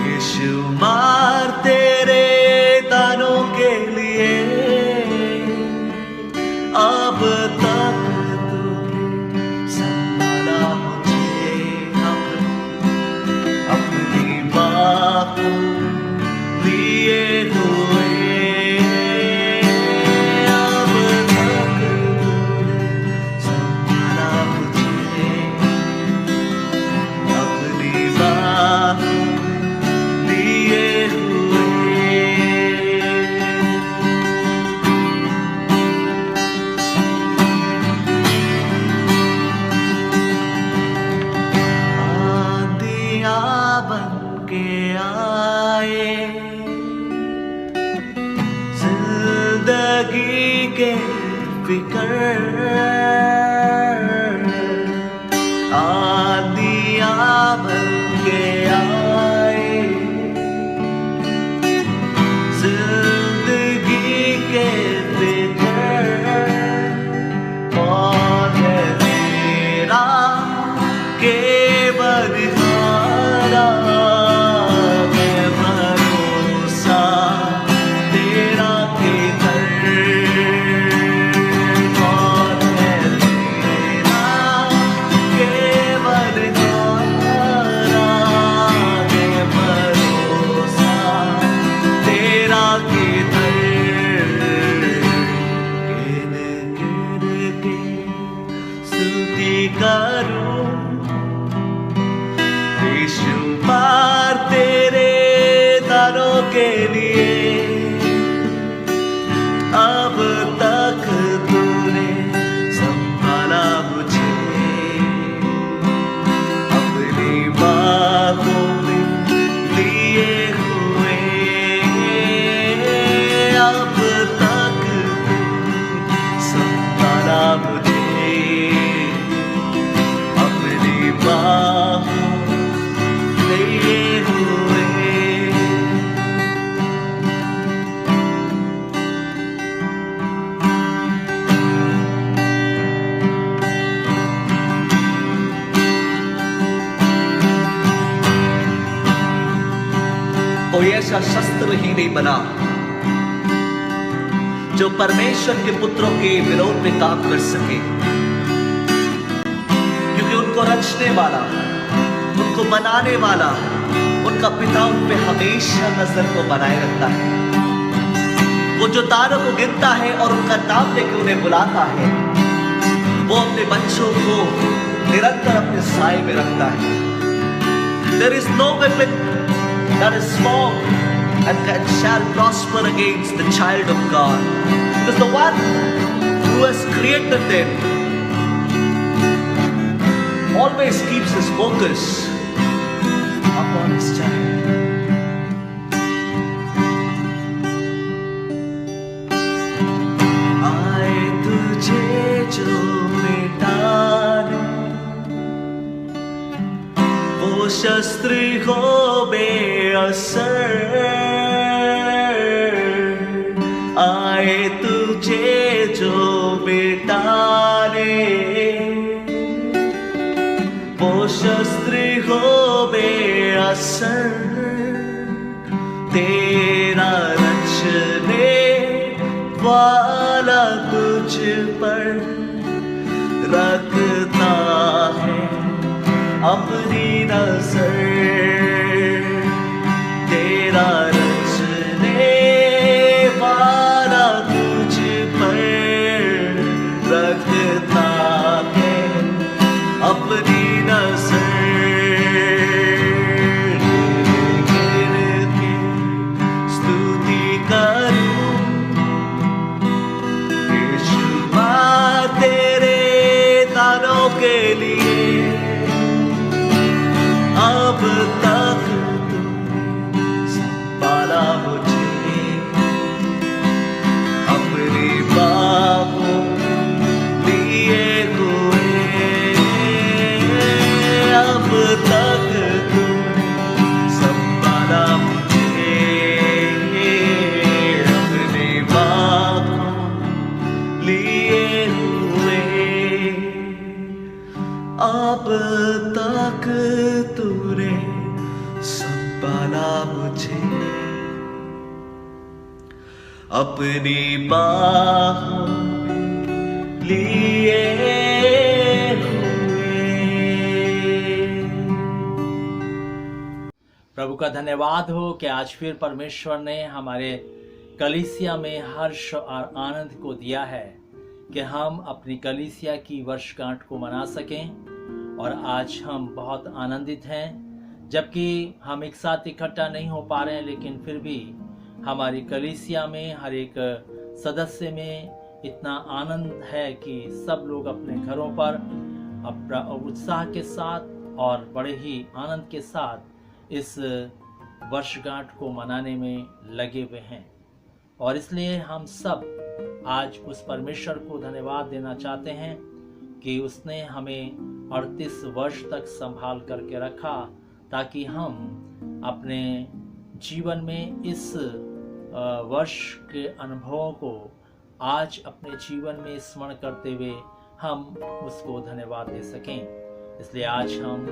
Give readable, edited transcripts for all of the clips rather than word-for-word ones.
बेशुमार तेरे दानों के लिए अब तक तूने संभाला मुझे अपनी बाहों लिए हुए। अब तक तूने संभाला मुझे अपनी बाहों लिए हुए। आंधियाँ बन के आए जिंदगी के फिक्र, आंधियाँ बन के आए जिंदगी के फिक्र। कौन है मेरा केवल तुम्हारा, मैं भरोसा तेरा किधर। कौन है मेरा केवल तुम्हारा, मैं भरोसा तेरा किधर। गिन गिन के स्तुति करूं बेशुमार तेरे दानों के लिए। अब तक तूने संभाला मुझे अपनी बाहों में लिए हुए। अब तक तूने संभाला मुझे अपनी बाहों लिए हुए। कोई ऐसा शस्त्र ही नहीं बना जो परमेश्वर के पुत्रों के विरोध में काम कर सके, क्योंकि उनको रचने वाला, उनको बनाने वाला, उनका पिता उन पे हमेशा नजर को बनाए रखता है। वो जो तारों को गिनता है और उनका नाम लेकर उन्हें बुलाता है, वो अपने बच्चों को निरंतर अपने साए में रखता है। There is no weapon that is formed and shall prosper against the child of God, because the one who has created them always keeps his focus upon his child. आए तुझे जो मिटाने वो शस्त्र हो बेअसर। आए तुझे जो मिटाने वो शस्त्र हो बेअसर। तेरा रचने वाला तुझ पर रखता अपनी नजर तेरा रचने वाला तुझ पर रखता है अपनी नजर गिर के स्तुति करूं यीशुआ तेरे दानों के लिए अब तक संभाला मुझे अपनी बाहों लिए हुए अब तक तूने संभाला मुझे अपनी बाहों लिए हुए अब तक तूने संभाला मुझे अपनी बाहों में लिए हुए। प्रभु का धन्यवाद हो कि आज फिर परमेश्वर ने हमारे कलीसिया में हर्ष और आनंद को दिया है कि हम अपनी कलीसिया की वर्षगांठ को मना सकें। और आज हम बहुत आनंदित हैं, जबकि हम एक साथ इकट्ठा नहीं हो पा रहे हैं, लेकिन फिर भी हमारी कलीसिया में हर एक सदस्य में इतना आनंद है कि सब लोग अपने घरों पर अपना उत्साह के साथ और बड़े ही आनंद के साथ इस वर्षगांठ को मनाने में लगे हुए हैं। और इसलिए हम सब आज उस परमेश्वर को धन्यवाद देना चाहते हैं कि उसने हमें 38 वर्ष तक संभाल करके रखा, ताकि हम अपने जीवन में इस वर्ष के अनुभवों को आज अपने जीवन में स्मरण करते हुए हम उसको धन्यवाद दे सकें। इसलिए आज हम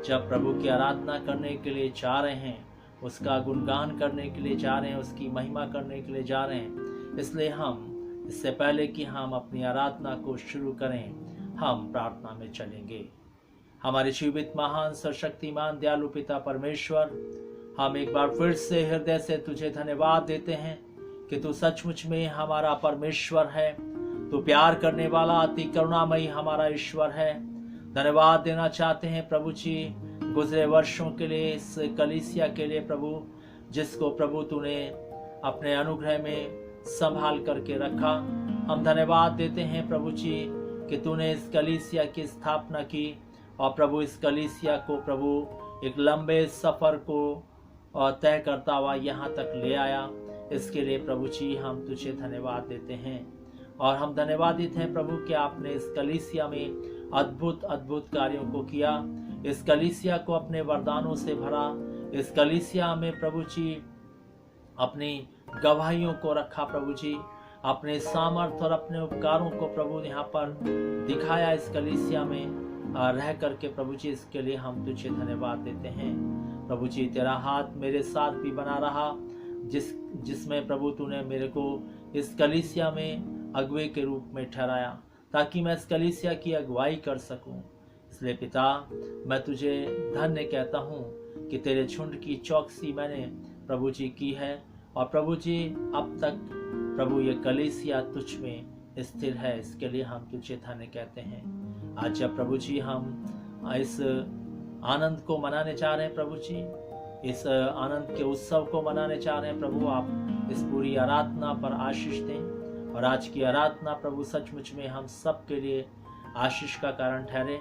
जब प्रभु की आराधना करने के लिए जा रहे हैं, उसका गुणगान करने के लिए जा रहे हैं, उसकी महिमा करने के लिए जा रहे हैं, इसलिए हम इससे पहले कि हम अपनी आराधना को शुरू करें, हम प्रार्थना में चलेंगे। हमारे जीवित महान सर्वशक्तिमान दयालु पिता परमेश्वर, हम एक बार फिर से हृदय से तुझे धन्यवाद देते हैं कि तू सचमुच में हमारा परमेश्वर है, तू प्यार करने वाला अति करुणामयी हमारा ईश्वर है। धन्यवाद देना चाहते हैं प्रभु जी गुजरे वर्षों के लिए, इस कलीसिया के लिए प्रभु, जिसको प्रभु तूने अपने अनुग्रह में संभाल करके रखा। हम धन्यवाद देते हैं प्रभु जी कि तूने इस कलीसिया की स्थापना की और प्रभु इस कलीसिया को प्रभु एक लंबे सफर को तय करता हुआ यहाँ तक ले आया। इसके लिए प्रभु जी हम तुझे धन्यवाद देते हैं और हम धन्यवादित हैं प्रभु कि आपने इस कलीसिया में अद्भुत अद्भुत कार्यों को किया, इस कलीसिया को अपने वरदानों से भरा, इस कलीसिया में प्रभु जी अपनी गवाहियों को रखा प्रभु जी, अपने सामर्थ और अपने उपकारों को प्रभु यहाँ पर दिखाया इस कलीसिया में रह करके प्रभु जी। इसके लिए हम तुझे धन्यवाद देते हैं प्रभु जी। तेरा हाथ मेरे साथ भी बना रहा, जिसमें प्रभु तूने मेरे को इस कलीसिया में अगुवे के रूप में ठहराया, ताकि मैं इस कलीसिया की अगुवाई कर सकूं। इसलिए पिता, मैं तुझे धन्य कहता हूं कि तेरे झुंड की चौकसी मैंने प्रभु जी की है और प्रभु जी अब तक प्रभु ये कलीसिया तुझ में स्थिर है। इसके लिए हम तुझे धन्य कहते हैं। आज जब प्रभु जी हम इस आनंद को मनाने जा रहे हैं प्रभु जी, इस आनंद के उत्सव को मनाने जा रहे हैं प्रभु, आप इस पूरी आराधना पर आशीष दें और आज की आराधना प्रभु सचमुच में हम सब के लिए आशीष का कारण ठहरे।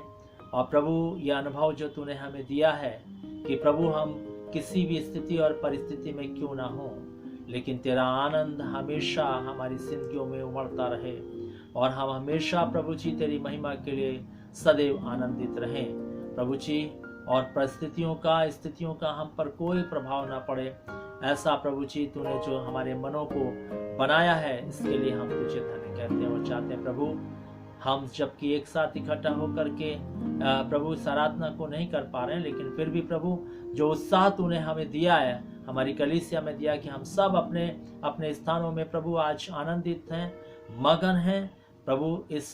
और प्रभु यह अनुभव जो तूने हमें दिया है कि प्रभु हम किसी भी स्थिति और परिस्थिति में क्यों ना हो, लेकिन तेरा आनंद हमेशा हमारी जिंदगियों में उमड़ता रहे और हम हमेशा प्रभु जी तेरी महिमा के लिए सदैव आनंदित रहें प्रभु जी। और परिस्थितियों का स्थितियों का हम पर कोई प्रभाव ना पड़े, ऐसा प्रभु जी तूने जो हमारे मनों को बनाया है, इसके लिए हम तुझे धन्य कहते हैं और चाहते हैं प्रभु। हम जबकि एक साथ इकट्ठा होकर के प्रभु इस आराधना को नहीं कर पा रहे हैं, लेकिन फिर भी प्रभु जो उत्साह तूने हमें दिया है, हमारी कलीसिया में दिया कि हम सब अपने अपने स्थानों में प्रभु आज आनंदित हैं, मगन हैं प्रभु इस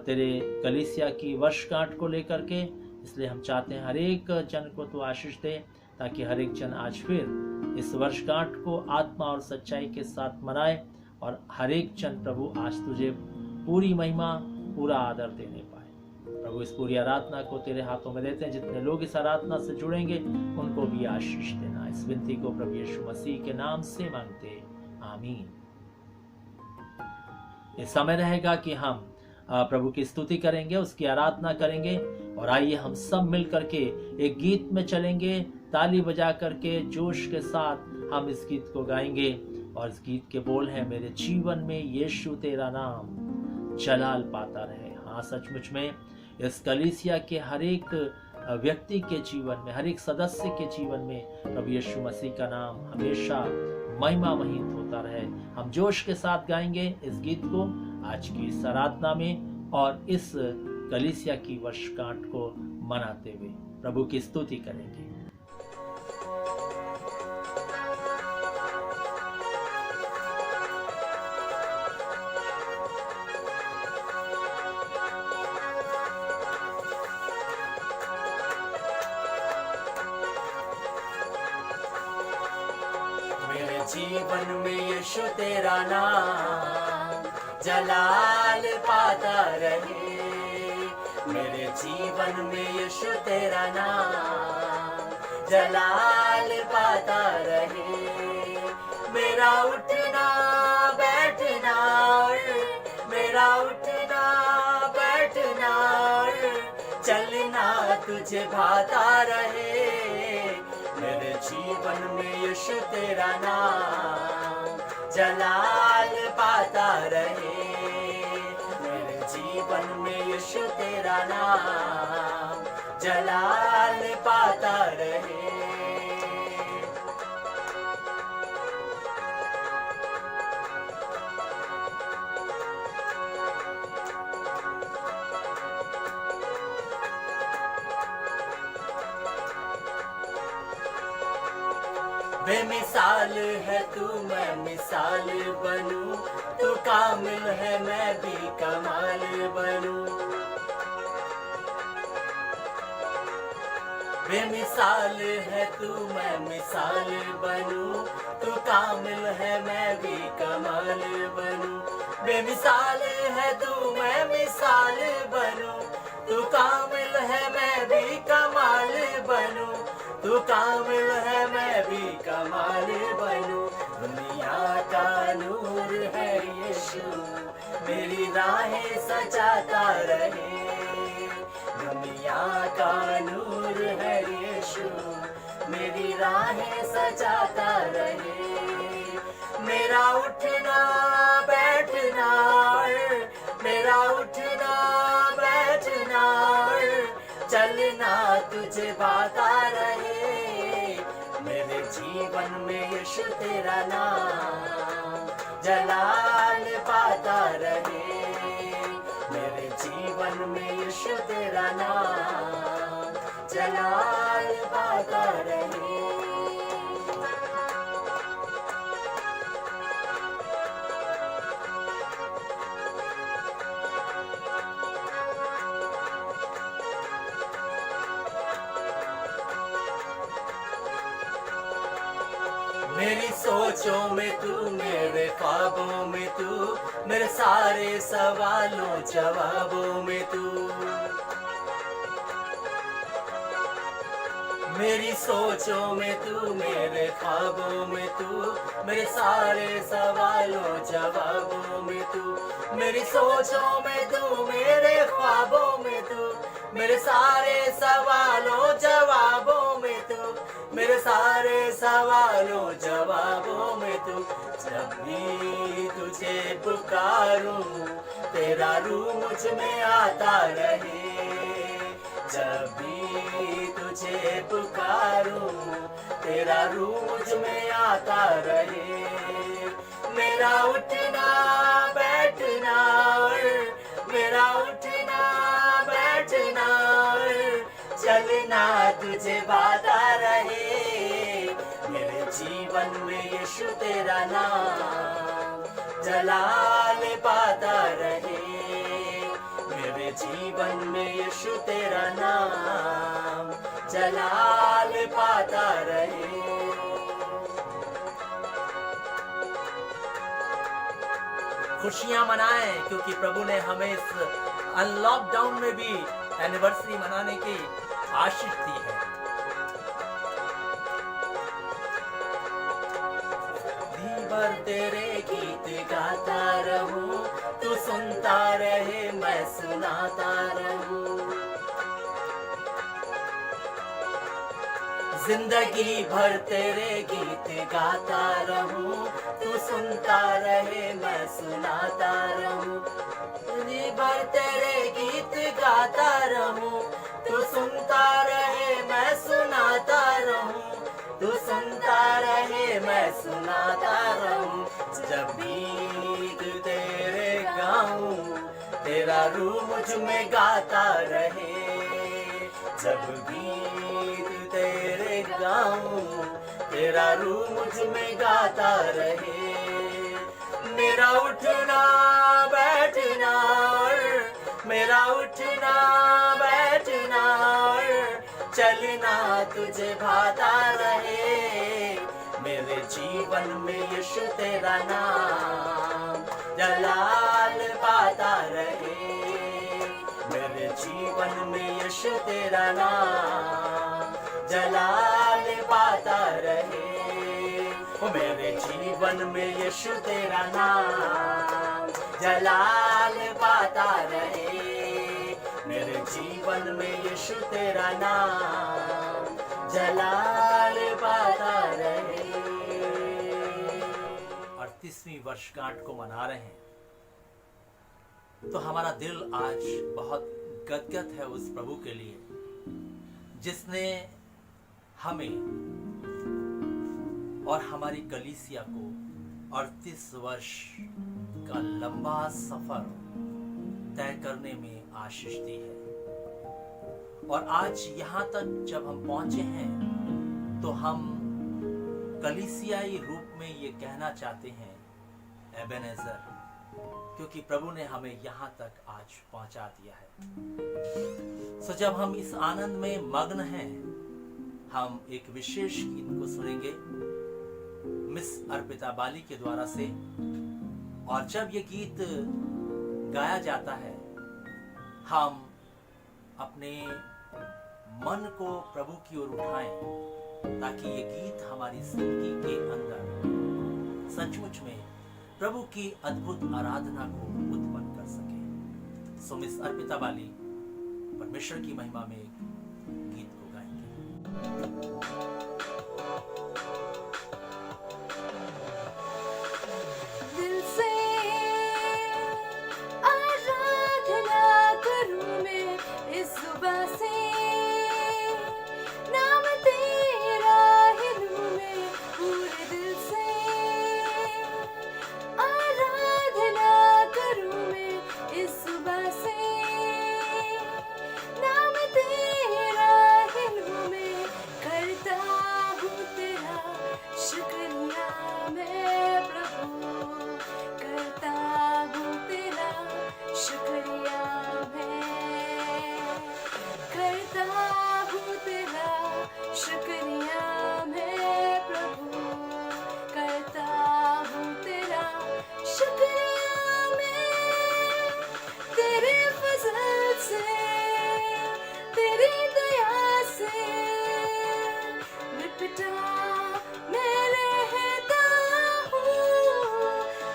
तेरे कलीसिया की वर्षगांठ को लेकर के, इसलिए हम चाहते हैं हर एक जन को तू आशीष दे, ताकि हर एक जन आज फिर इस वर्षगांठ को आत्मा और सच्चाई के साथ मनाए, और हर एक जन प्रभु आज तुझे पूरी महिमा, पूरा आदर देने पाए। प्रभु इस पूरी आराधना को तेरे हाथों में देते हैं। जितने लोग इस आराधना से जुड़ेंगे उनको भी आशीष देना। इस विनती को प्रभु यीशु मसीह के नाम से मांगते, आमीन। ये समय रहेगा कि हम प्रभु की स्तुति करेंगे, उसकी आराधना करेंगे, और आइए हम सब मिल करके एक गीत में चलेंगे, ताली बजा करके जोश के साथ हम इस गीत को गाएंगे। और इस गीत के बोल हैं, मेरे जीवन में यीशु तेरा नाम जलाल पाता रहे। हाँ, सचमुच में इस कलीसिया के हर एक व्यक्ति के जीवन में, हर एक सदस्य के जीवन में प्रभु यीशु मसीह का नाम हमेशा महिमा महित होता रहे। हम जोश के साथ गाएंगे इस गीत को आज की इस आराधना में, और इस कलीसिया की वर्षगांठ को मनाते हुए प्रभु की स्तुति करेंगे। जीवन में यीशु तेरा नाम जलाल पाता रहे। मेरे जीवन में यीशु तेरा नाम जलाल पाता रहे। मेरा उठना बैठना, मेरा उठना बैठना, चलना तुझे भाता रहे। मेरे जीवन में यीशु तेरा नाम जलाल पाता रहे। मेरे जीवन में यीशु तेरा नाम जलाल पाता रहे। बेमिसाल है तू, मैं मिसाल बनूं, तू कामिल है मैं भी कमाल बनूं। बेमिसाल है तू, मैं मिसाल बनूं, तू कामिल है मैं भी कमाल बनूं। बेमिसाल है तू, मैं मिसाल बनूं, तू कामिल है मैं भी कमाल बनूं। तू कामिल है मैं भी कमाल बनूं। दुनिया का नूर है यीशु, मेरी राहें सजाता रहे। दुनिया का नूर है यीशु, मेरी राहें सजाता रहे। मेरा उठना बैठना, मेरा उठना बैठना, चलना तुझे भाता रहे। मेरे जीवन में यीशु तेरा नाम जलाल पाता रहे। मेरे जीवन में यीशु तेरा नाम जलाल पाता रहे। मेरी सोचों में तू, मेरे ख्वाबों में तू, मेरे सारे सवालों जवाबों में तू। मेरी सोचों में तू, मेरे ख्वाबों में तू, मेरे सारे सवालों जवाबों में तू। मेरी सोचों में तू, मेरे ख्वाबों में तू, मेरे सारे सवालों जवाबों में तू, मेरे सारे सवालों जवाबों में तू। जब भी तुझे पुकारूं, तेरा रूह मुझ में आता रहे। जब भी तुझे पुकारूं, तेरा रूह मुझ में आता रहे। मेरा उठना बैठना, मेरा उठना बैठना, चलना तुझे भाता रहे। मेरे जीवन में यीशु तेरा नाम जलाल पाता रहे। मेरे जीवन में यीशु तेरा नाम जलाल पाता रहे। खुशियां मनाएं क्योंकि प्रभु ने हमें इस अनलॉकडाउन में भी एनिवर्सरी मनाने की आशीष दी है। दिन भर तेरे गीत गाता रहूं, तू सुनता रहे मैं सुनाता रहूं। जिंदगी भर तेरे गीत गाता रहूं, तू सुनता रहे मैं सुनाता रहूं। जिंदगी भर तेरे गीत गाता रहूं, तू सुनता रहे मैं सुनाता रहूं। तू सुनता रहे मैं सुनाता रहूं। जब गीत तेरे गाऊं, तेरा रूह मुझ में गाता रहे। जब गीत तेरे गाऊं, तेरा रूह मुझ में गाता रहे। मेरा उठना बैठना और मेरा उठना बैठना और चलना तुझे भाता रहे। मेरे जीवन में यीशु तेरा नाम जलाल पाता रहे। मेरे जीवन में यीशु तेरा नाम जलाल पाता रहे। ओ मेरे जीवन में यीशु तेरा नाम जलाल पाता रहे। मेरे जीवन में यीशु तेरा नाम जलाल पाता रहे। 38वीं वर्षगांठ को मना रहे हैं तो हमारा दिल आज बहुत गदगद है उस प्रभु के लिए जिसने हमें और हमारी कलीसिया को 38 वर्ष का लंबा सफर तय करने में आशीष दी है। और आज यहाँ तक जब हम पहुंचे हैं तो हम कलीसियाई रूप में ये कहना चाहते हैं एबेनेजर, क्योंकि प्रभु ने हमें यहाँ तक आज पहुंचा दिया है। सो जब हम इस आनंद में मग्न हैं, हम एक विशेष गीत को सुनेंगे मिस अर्पिता बाली के द्वारा से। और जब ये गीत गाया जाता है, हम अपने मन को प्रभु की ओर उठाएं ताकि ये गीत हमारी जिंदगी के अंदर सचमुच में प्रभु की अद्भुत आराधना को उत्पन्न कर सके। सो मिस अर्पिता बाली परमेश्वर की महिमा में एक गीत को गाएंगे। दिल से आराधना करूं मैं इस सुबह से, नाम तेरा ही लूं मैं पूरे दिल से। आराधना करूं मैं इस सुबह से, नाम तेरा ही लूं मैं। करता हूँ तेरा शुक्रिया मैं प्रभु, करता हूँ तेरा शुक्रिया मैं, करता हूँ तेरा शुक्रिया मैं प्रभु, करता हूँ तेरा शुक्रिया मैं। तेरे फजल से, तेरी दया से लिपटा मैं रहता हूँ।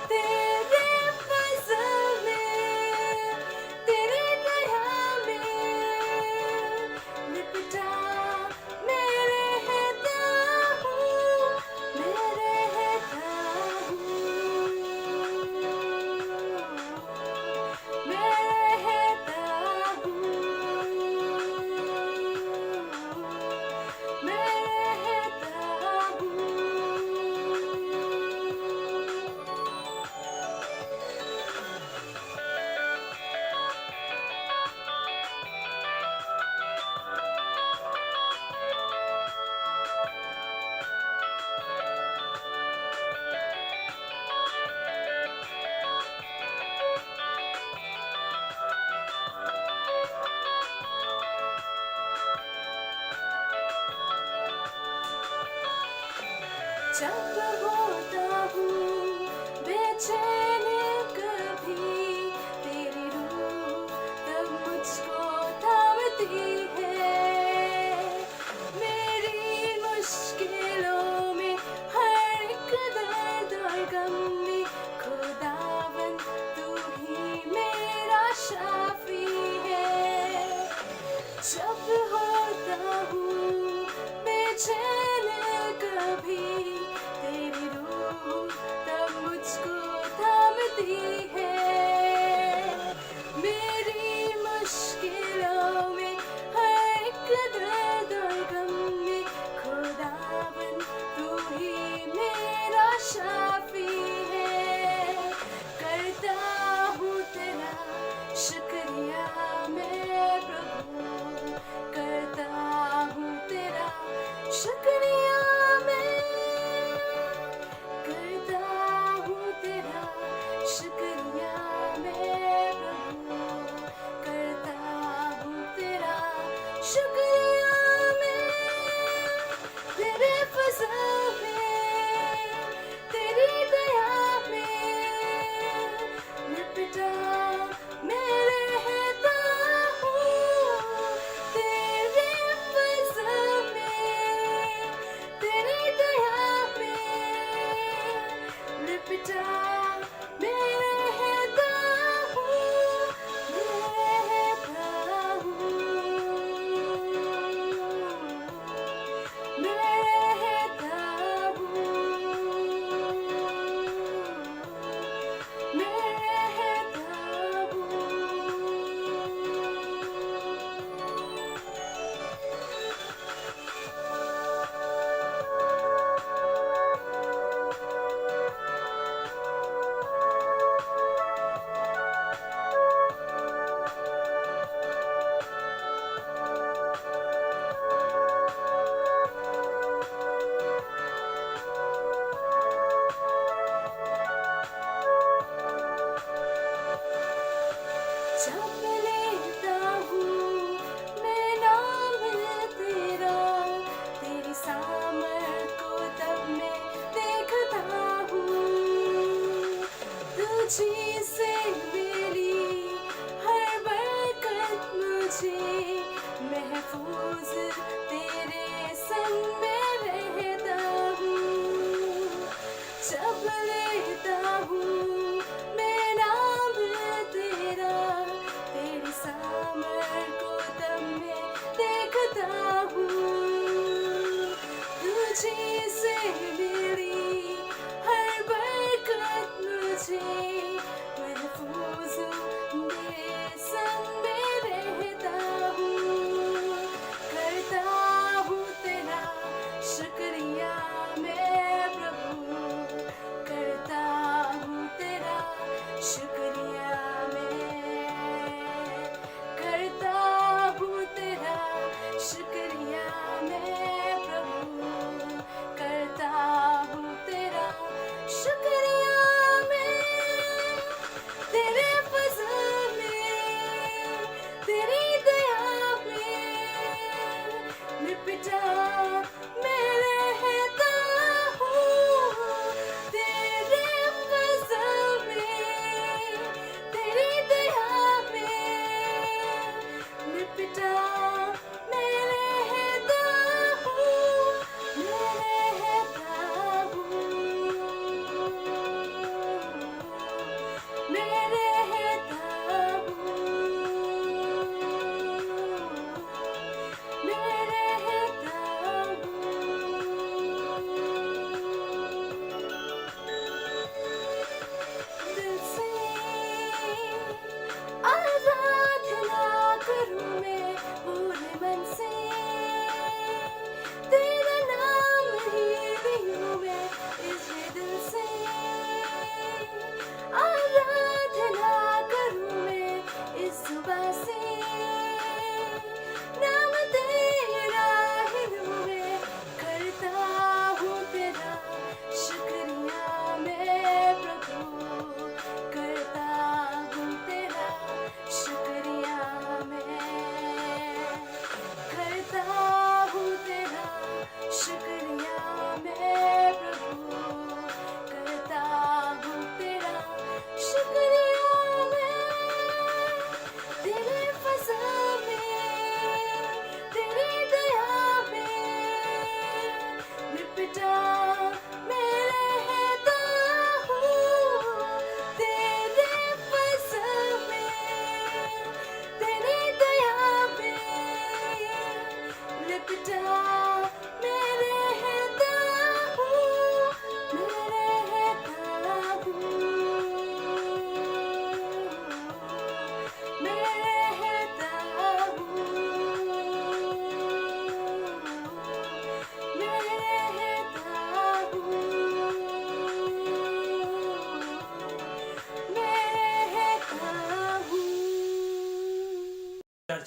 तेरे फजल में, तेरी दया में लिपटा मैं जब होता हूँ बेचैन कभी तेरी रूह तब मुझको थामती है। मेरी मुश्किलों में हर एक दर्द और गम में खुदावन तू ही मेरा शाफी है। जब होता हूँ बेचैन कभी तेरी रूह तब मुझको थामती है। मेरी मुश्किलों में हर एक दर्द और गम में खुदावन तू ही मेरा शाफी है। करता हूँ तेरा शुक्रिया मैं प्रभु, करता हूँ तेरा शुक्रिया मैं, करता हूँ तेरा शुक्रिया मैं प्रभु, करता हूँ तेरा शुक्रिया मैं। तेरे फजल में तेरी दया में लिपटा मैं रहता हूँ। तेरे फजल में तेरी दया में लिपटा मैं रहता हूँ, मैं रहता हूँ।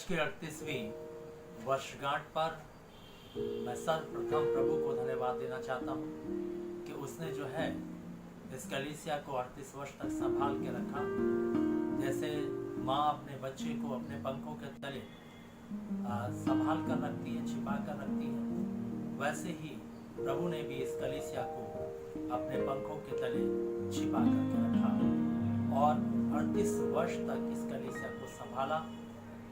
चर्च की 38वीं वर्षगांठ पर मैं सर्वप्रथम प्रभु को धन्यवाद देना चाहता हूँ कि उसने जो है इस कलीसिया को 38 वर्ष तक संभाल के रखा। जैसे माँ अपने बच्चे को अपने पंखों के तले संभाल कर रखती है, छिपा कर रखती है, वैसे ही प्रभु ने भी इस कलीसिया को अपने पंखों के तले छिपा करके रखा और 38 वर्ष तक इस कलीसिया को संभाला,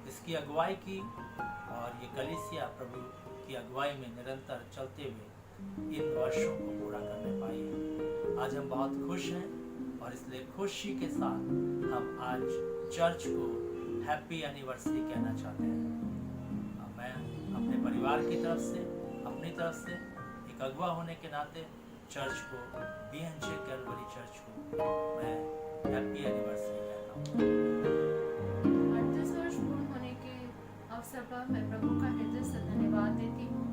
इसकी अगुवाई की और ये कलीसिया प्रभु की अगुवाई में निरंतर चलते हुए इन वर्षों को पूरा करने पाई है। आज हम बहुत खुश हैं और इसलिए खुशी के साथ हम आज चर्च को हैप्पी एनिवर्सरी कहना चाहते हैं। मैं अपने परिवार की तरफ से, अपनी तरफ से एक अगुवा होने के नाते चर्च को, BNJ कैलवरी चर्च को मैं हैप्पी एनिवर्सरी कहता हूँ। 38 वर्ष पूर्ण होने के अवसर पर मैं प्रभु का हृदय से धन्यवाद देती हूँ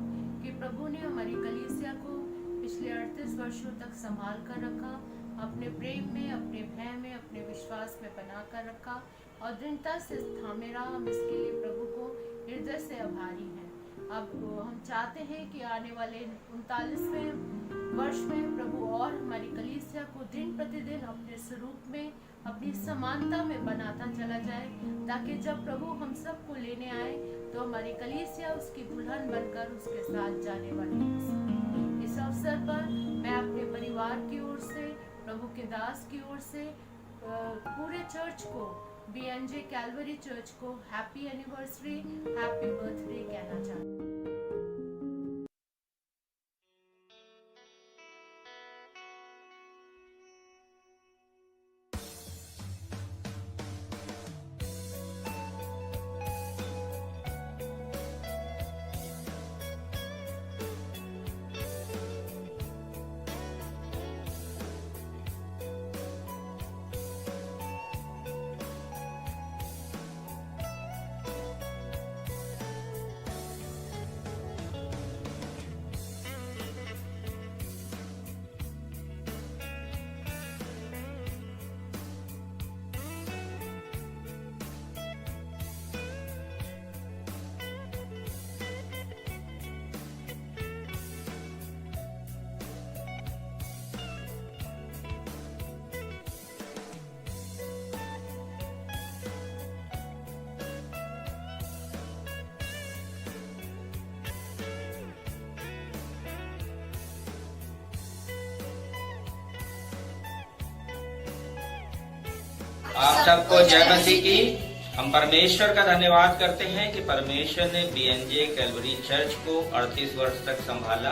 कि प्रभु ने हमारी कलीसिया को पिछले 38 वर्षों तक संभाल कर रखा, अपने प्रेम में, अपने भय में, अपने विश्वास में बना कर रखा और दृढ़ता से थामे रहा। हम इसके लिए प्रभु को हृदय से आभारी हैं। अब हम चाहते हैं कि आने वाले 39वें वर्ष में प्रभु और हमारी कलीसिया को दिन प्रतिदिन अपने स्वरूप में, अपनी समानता में बनाता चला जाए, ताकि जब प्रभु हम सबको लेने आए तो हमारी कलीसिया उसकी दुल्हन बनकर उसके साथ जाने वाली है। इस अवसर पर मैं अपने परिवार की ओर से, प्रभु के दास की ओर से पूरे चर्च को, BNJ कैलवरी चर्च को हैप्पी एनिवर्सरी, हैप्पी बर्थडे कहना चाहती हूँ। आप सबको जय मसीह की। हम परमेश्वर का धन्यवाद करते हैं कि परमेश्वर ने BNJ कैलवरी चर्च को 38 वर्ष तक संभाला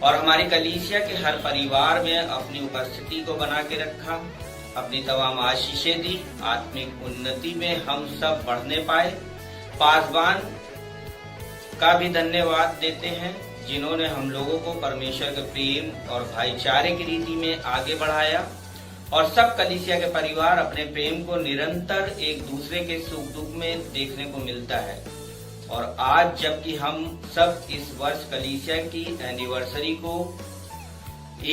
और हमारी कलीसिया के हर परिवार में अपनी उपस्थिति को बना के रखा, अपनी तमाम आशीषें दी, आत्मिक उन्नति में हम सब बढ़ने पाए। पासवान का भी धन्यवाद देते हैं जिन्होंने हम लोगों को परमेश्वर के प्रेम और भाईचारे की रीति में आगे बढ़ाया और सब कलीसिया के परिवार अपने प्रेम को निरंतर एक दूसरे के सुख दुख में देखने को मिलता है। और आज जबकि हम सब इस वर्ष कलीसिया की एनिवर्सरी को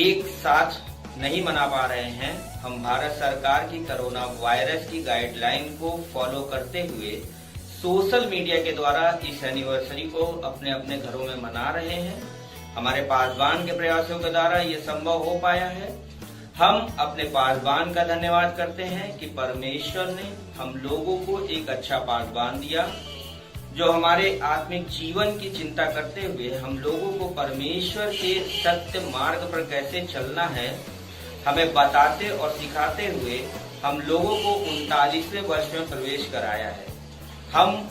एक साथ नहीं मना पा रहे हैं, हम भारत सरकार की कोरोना वायरस की गाइडलाइन को फॉलो करते हुए सोशल मीडिया के द्वारा इस एनिवर्सरी को अपने अपने घरों में मना रहे हैं। हमारे पासवान के प्रयासों के द्वारा ये संभव हो पाया है। हम अपने पासवान का धन्यवाद करते हैं कि परमेश्वर ने हम लोगों को एक अच्छा पासवान दिया जो हमारे आत्मिक जीवन की चिंता करते हुए हम लोगों को परमेश्वर के सत्य मार्ग पर कैसे चलना है हमें बताते और सिखाते हुए हम लोगों को 39वें वर्ष में प्रवेश कराया है। हम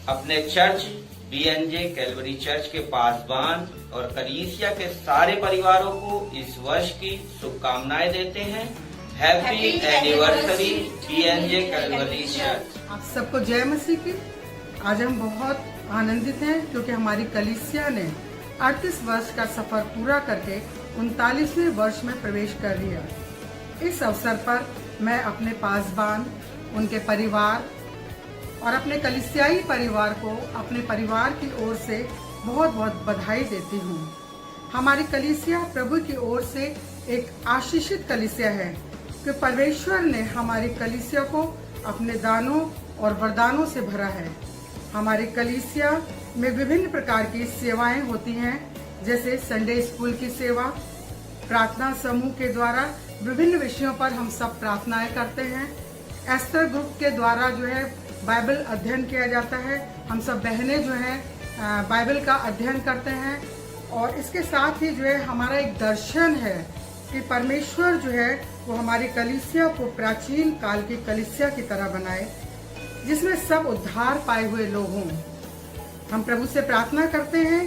अपने चर्च BNJ कैलवरी चर्च के पासवान और कलीसिया के सारे परिवारों को इस वर्ष की शुभकामनाएं देते हैं। Happy anniversary BNJ Calvary church. आप सबको जय मसीह की। आज हम बहुत आनंदित हैं क्योंकि हमारी कलीसिया ने 38 वर्ष का सफर पूरा करके 39वें वर्ष में प्रवेश कर लिया। इस अवसर पर मैं अपने पासवान, उनके परिवार और अपने कलीसियाई परिवार को अपने परिवार की ओर से बहुत बहुत बधाई देती हूँ। हमारी कलीसिया प्रभु की ओर से एक आशीषित कलीसिया है कि परमेश्वर ने हमारी कलीसिया को अपने दानों और वरदानों से भरा है। हमारी कलीसिया में विभिन्न प्रकार की सेवाएं होती हैं, जैसे संडे स्कूल की सेवा, प्रार्थना समूह के द्वारा विभिन्न विषयों पर हम सब प्रार्थनाएं करते हैं। एस्तर ग्रुप के द्वारा जो है बाइबल अध्ययन किया जाता है। हम सब बहनें जो हैं बाइबल का अध्ययन करते हैं। और इसके साथ ही जो है हमारा एक दर्शन है कि परमेश्वर जो है वो हमारी कलीसिया को प्राचीन काल की कलीसिया की तरह बनाए, जिसमें सब उद्धार पाए हुए लोग हों। हम प्रभु से प्रार्थना करते हैं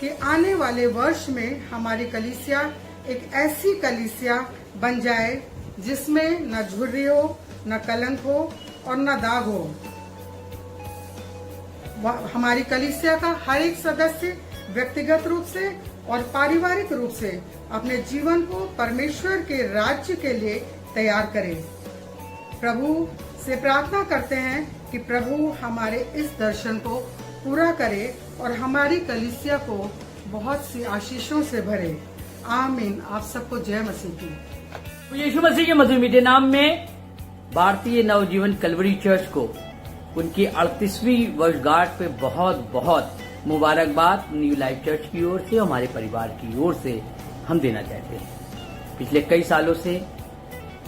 कि आने वाले वर्ष में हमारी कलीसिया एक ऐसी कलीसिया बन जाए जिसमें न झुर्री हो, न कलंक हो और न दाग हो। हमारी कलीसिया का हर एक सदस्य व्यक्तिगत रूप से और पारिवारिक रूप से अपने जीवन को परमेश्वर के राज्य के लिए तैयार करे। प्रभु से प्रार्थना करते हैं कि प्रभु हमारे इस दर्शन को पूरा करे और हमारी कलीसिया को बहुत सी आशीषों से भरे। आमीन। आप सबको जय मसीह की। यीशु मसीह के मधुर मीठे नाम में भारतीय नवजीवन कलवरी चर्च को उनकी 38वीं वर्षगांठ पे बहुत बहुत मुबारकबाद न्यू लाइफ चर्च की ओर से, हमारे परिवार की ओर से हम देना चाहते हैं। पिछले कई सालों से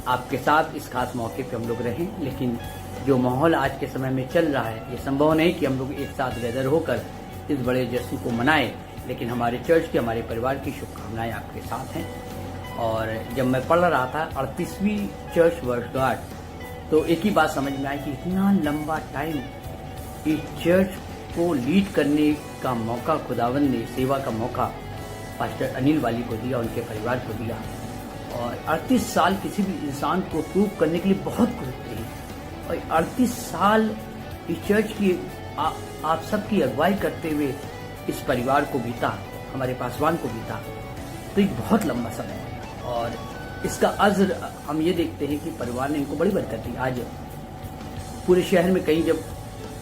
आपके साथ इस खास मौके पे हम लोग रहे, लेकिन जो माहौल आज के समय में चल रहा है, ये संभव नहीं कि हम लोग एक साथ गैदर होकर इस बड़े जश्न को मनाएं, लेकिन हमारे चर्च के, हमारे परिवार की शुभकामनाएं आपके साथ हैं। और जब मैं पढ़ रहा था 38वीं चर्च वर्षगांठ, तो एक ही बात समझ में आई कि इतना लंबा टाइम इस चर्च को लीड करने का मौका खुदावंद ने, सेवा का मौका पास्टर अनिल वाली को दिया, उनके परिवार को दिया। और 38 साल किसी भी इंसान को प्रूव करने के लिए बहुत कुछ होते हैं, और 38 साल इस चर्च की आप सबकी अगुवाई करते हुए इस परिवार को बीता, हमारे पासवान को बीता, तो एक बहुत लंबा समय है। और इसका अज़र हम ये देखते हैं कि परिवार ने इनको बड़ी बरकत दी। आज पूरे शहर में कहीं जब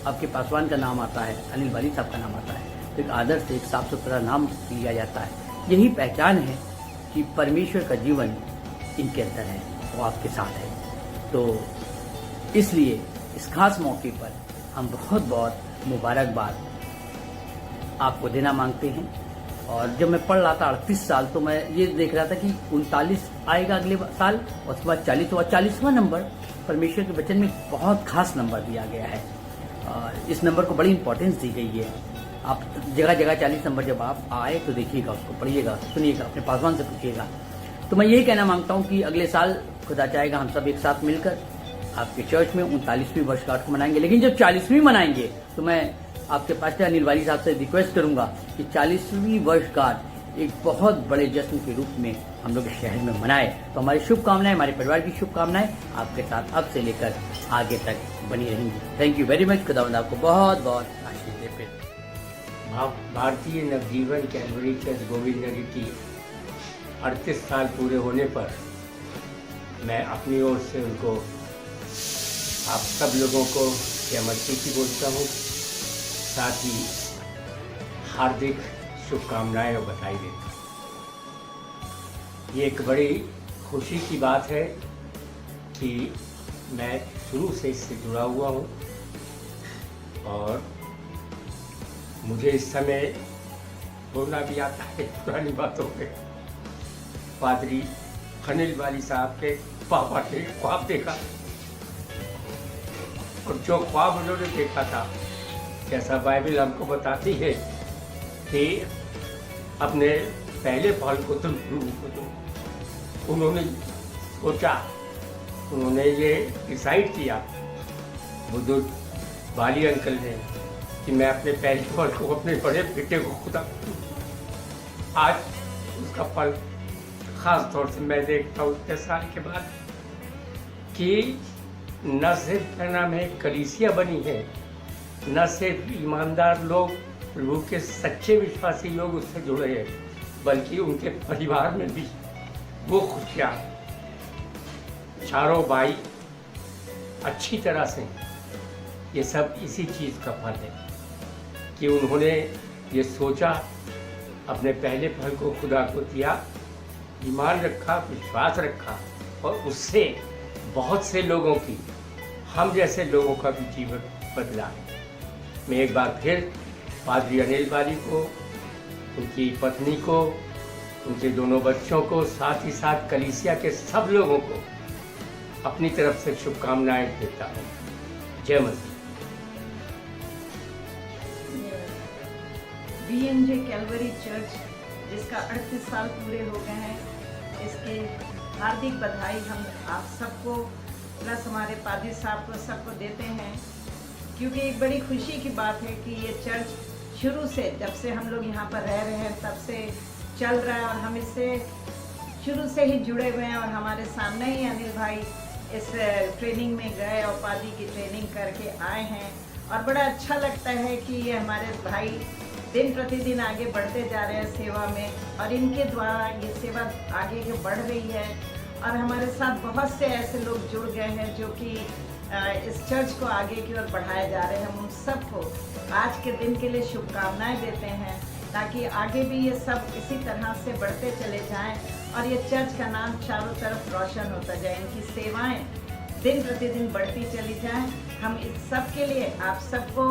आपके पासवान का नाम आता है, अनिल वाली साहब का नाम आता है, तो एक आदर से, एक साफ सुथरा नाम लिया जाता है। यही पहचान है कि परमेश्वर का जीवन इनके अंदर है, वो आपके साथ है। तो इसलिए इस खास मौके पर हम बहुत बहुत मुबारकबाद आपको देना मांगते हैं। और जब मैं पढ़ रहा था 38 साल, तो मैं ये देख रहा था कि 39 आएगा अगले साल, और उसके बाद 40 और 40वां नंबर परमेश्वर के वचन में बहुत खास नंबर दिया गया है। और इस नंबर को बड़ी इंपॉर्टेंस दी गई है। आप जगह जगह 40 नंबर जब आप आए तो देखिएगा, उसको पढ़िएगा, सुनिएगा, अपने पासवान से पूछिएगा। तो मैं यही कहना मांगता हूँ कि अगले साल खुदा चाहेगा हम सब एक साथ मिलकर आपके चर्च में 39वीं वर्षगांठ को मनाएंगे। लेकिन जब 40वीं मनाएंगे तो मैं आपके पास्टर अनिल वाली साहब से रिक्वेस्ट करूंगा कि 40वीं वर्षगांठ एक बहुत बड़े जश्न के रूप में हम लोग इस शहर में मनाए। तो हमारी शुभकामनाएं, हमारे परिवार की शुभकामनाएं आपके साथ अब से लेकर आगे तक बनी रहेंगी। Thank you very much. खुदावंद आपको बहुत बहुत आशीष दे। भारतीय नवजीवन कैलवरी चर्च गोविंद नगर की 38 साल पूरे होने पर मैं अपनी ओर से उनको, आप सब लोगों को जय मसीह की बोलता हूँ, साथ ही हार्दिक शुभकामनाएं और बधाई देता हूँ। ये एक बड़ी खुशी की बात है कि मैं शुरू से इससे जुड़ा हुआ हूँ, और मुझे इस समय बोलना भी आता है पुरानी बातों पे। पादरी अनिल वाली साहब के पापा ने ख्वाब देखा, और जो ख्वाब उन्होंने देखा था, जैसा बाइबल हमको बताती है कि अपने पहले फल को तुम उन्होंने सोचा, उन्होंने ये डिसाइड किया बुजुर्ग वाली अंकल ने कि मैं अपने पहले फल को अपने बड़े बेटे को खुदा दूं। आज उसका फल खास तौर से मैं देखता हूँ इतने साल के बाद कि न सिर्फ नाम है कलीसिया बनी है, न सिर्फ ईमानदार लोग, प्रभु के सच्चे विश्वासी लोग उससे जुड़े हैं, बल्कि उनके परिवार में भी वो खुशियाँ, चारों भाई अच्छी तरह से, ये सब इसी चीज़ का फल है कि उन्होंने ये सोचा, अपने पहले फल को खुदा को दिया, ईमान रखा, विश्वास रखा, और उससे बहुत से लोगों की हम जैसे लोगों का भी जीवन बदला है। मैं एक बार फिर पादरी अनिल बाली को, उनकी पत्नी को, उनके दोनों बच्चों को, साथ ही साथ कलीसिया के सब लोगों को अपनी तरफ से शुभकामनाएं देता हूँ। जय मसीह। बीएनजे कैलवरी चर्च जिसका 38 साल पूरे हो गए हैं, इसके हार्दिक बधाई हम आप सबको प्लस हमारे पादरी साहब को सबको देते हैं, क्योंकि एक बड़ी खुशी की बात है कि ये चर्च शुरू से, जब से हम लोग यहाँ पर रह रहे हैं तब से चल रहा है और हम इससे शुरू से ही जुड़े हुए हैं। और हमारे सामने ही अनिल भाई इस ट्रेनिंग में गए और पादरी की ट्रेनिंग करके आए हैं और बड़ा अच्छा लगता है कि ये हमारे भाई दिन प्रतिदिन आगे बढ़ते जा रहे हैं सेवा में, और इनके द्वारा ये सेवा आगे के बढ़ रही है। और हमारे साथ बहुत से ऐसे लोग जुड़ गए हैं जो कि इस चर्च को आगे की ओर बढ़ाए जा रहे हैं। हम उन सबको आज के दिन के लिए शुभकामनाएं देते हैं, ताकि आगे भी ये सब इसी तरह से बढ़ते चले जाएं और ये चर्च का नाम चारों तरफ रोशन होता जाए, इनकी सेवाएं दिन प्रतिदिन बढ़ती चली जाएं। हम इस सब के लिए आप सबको,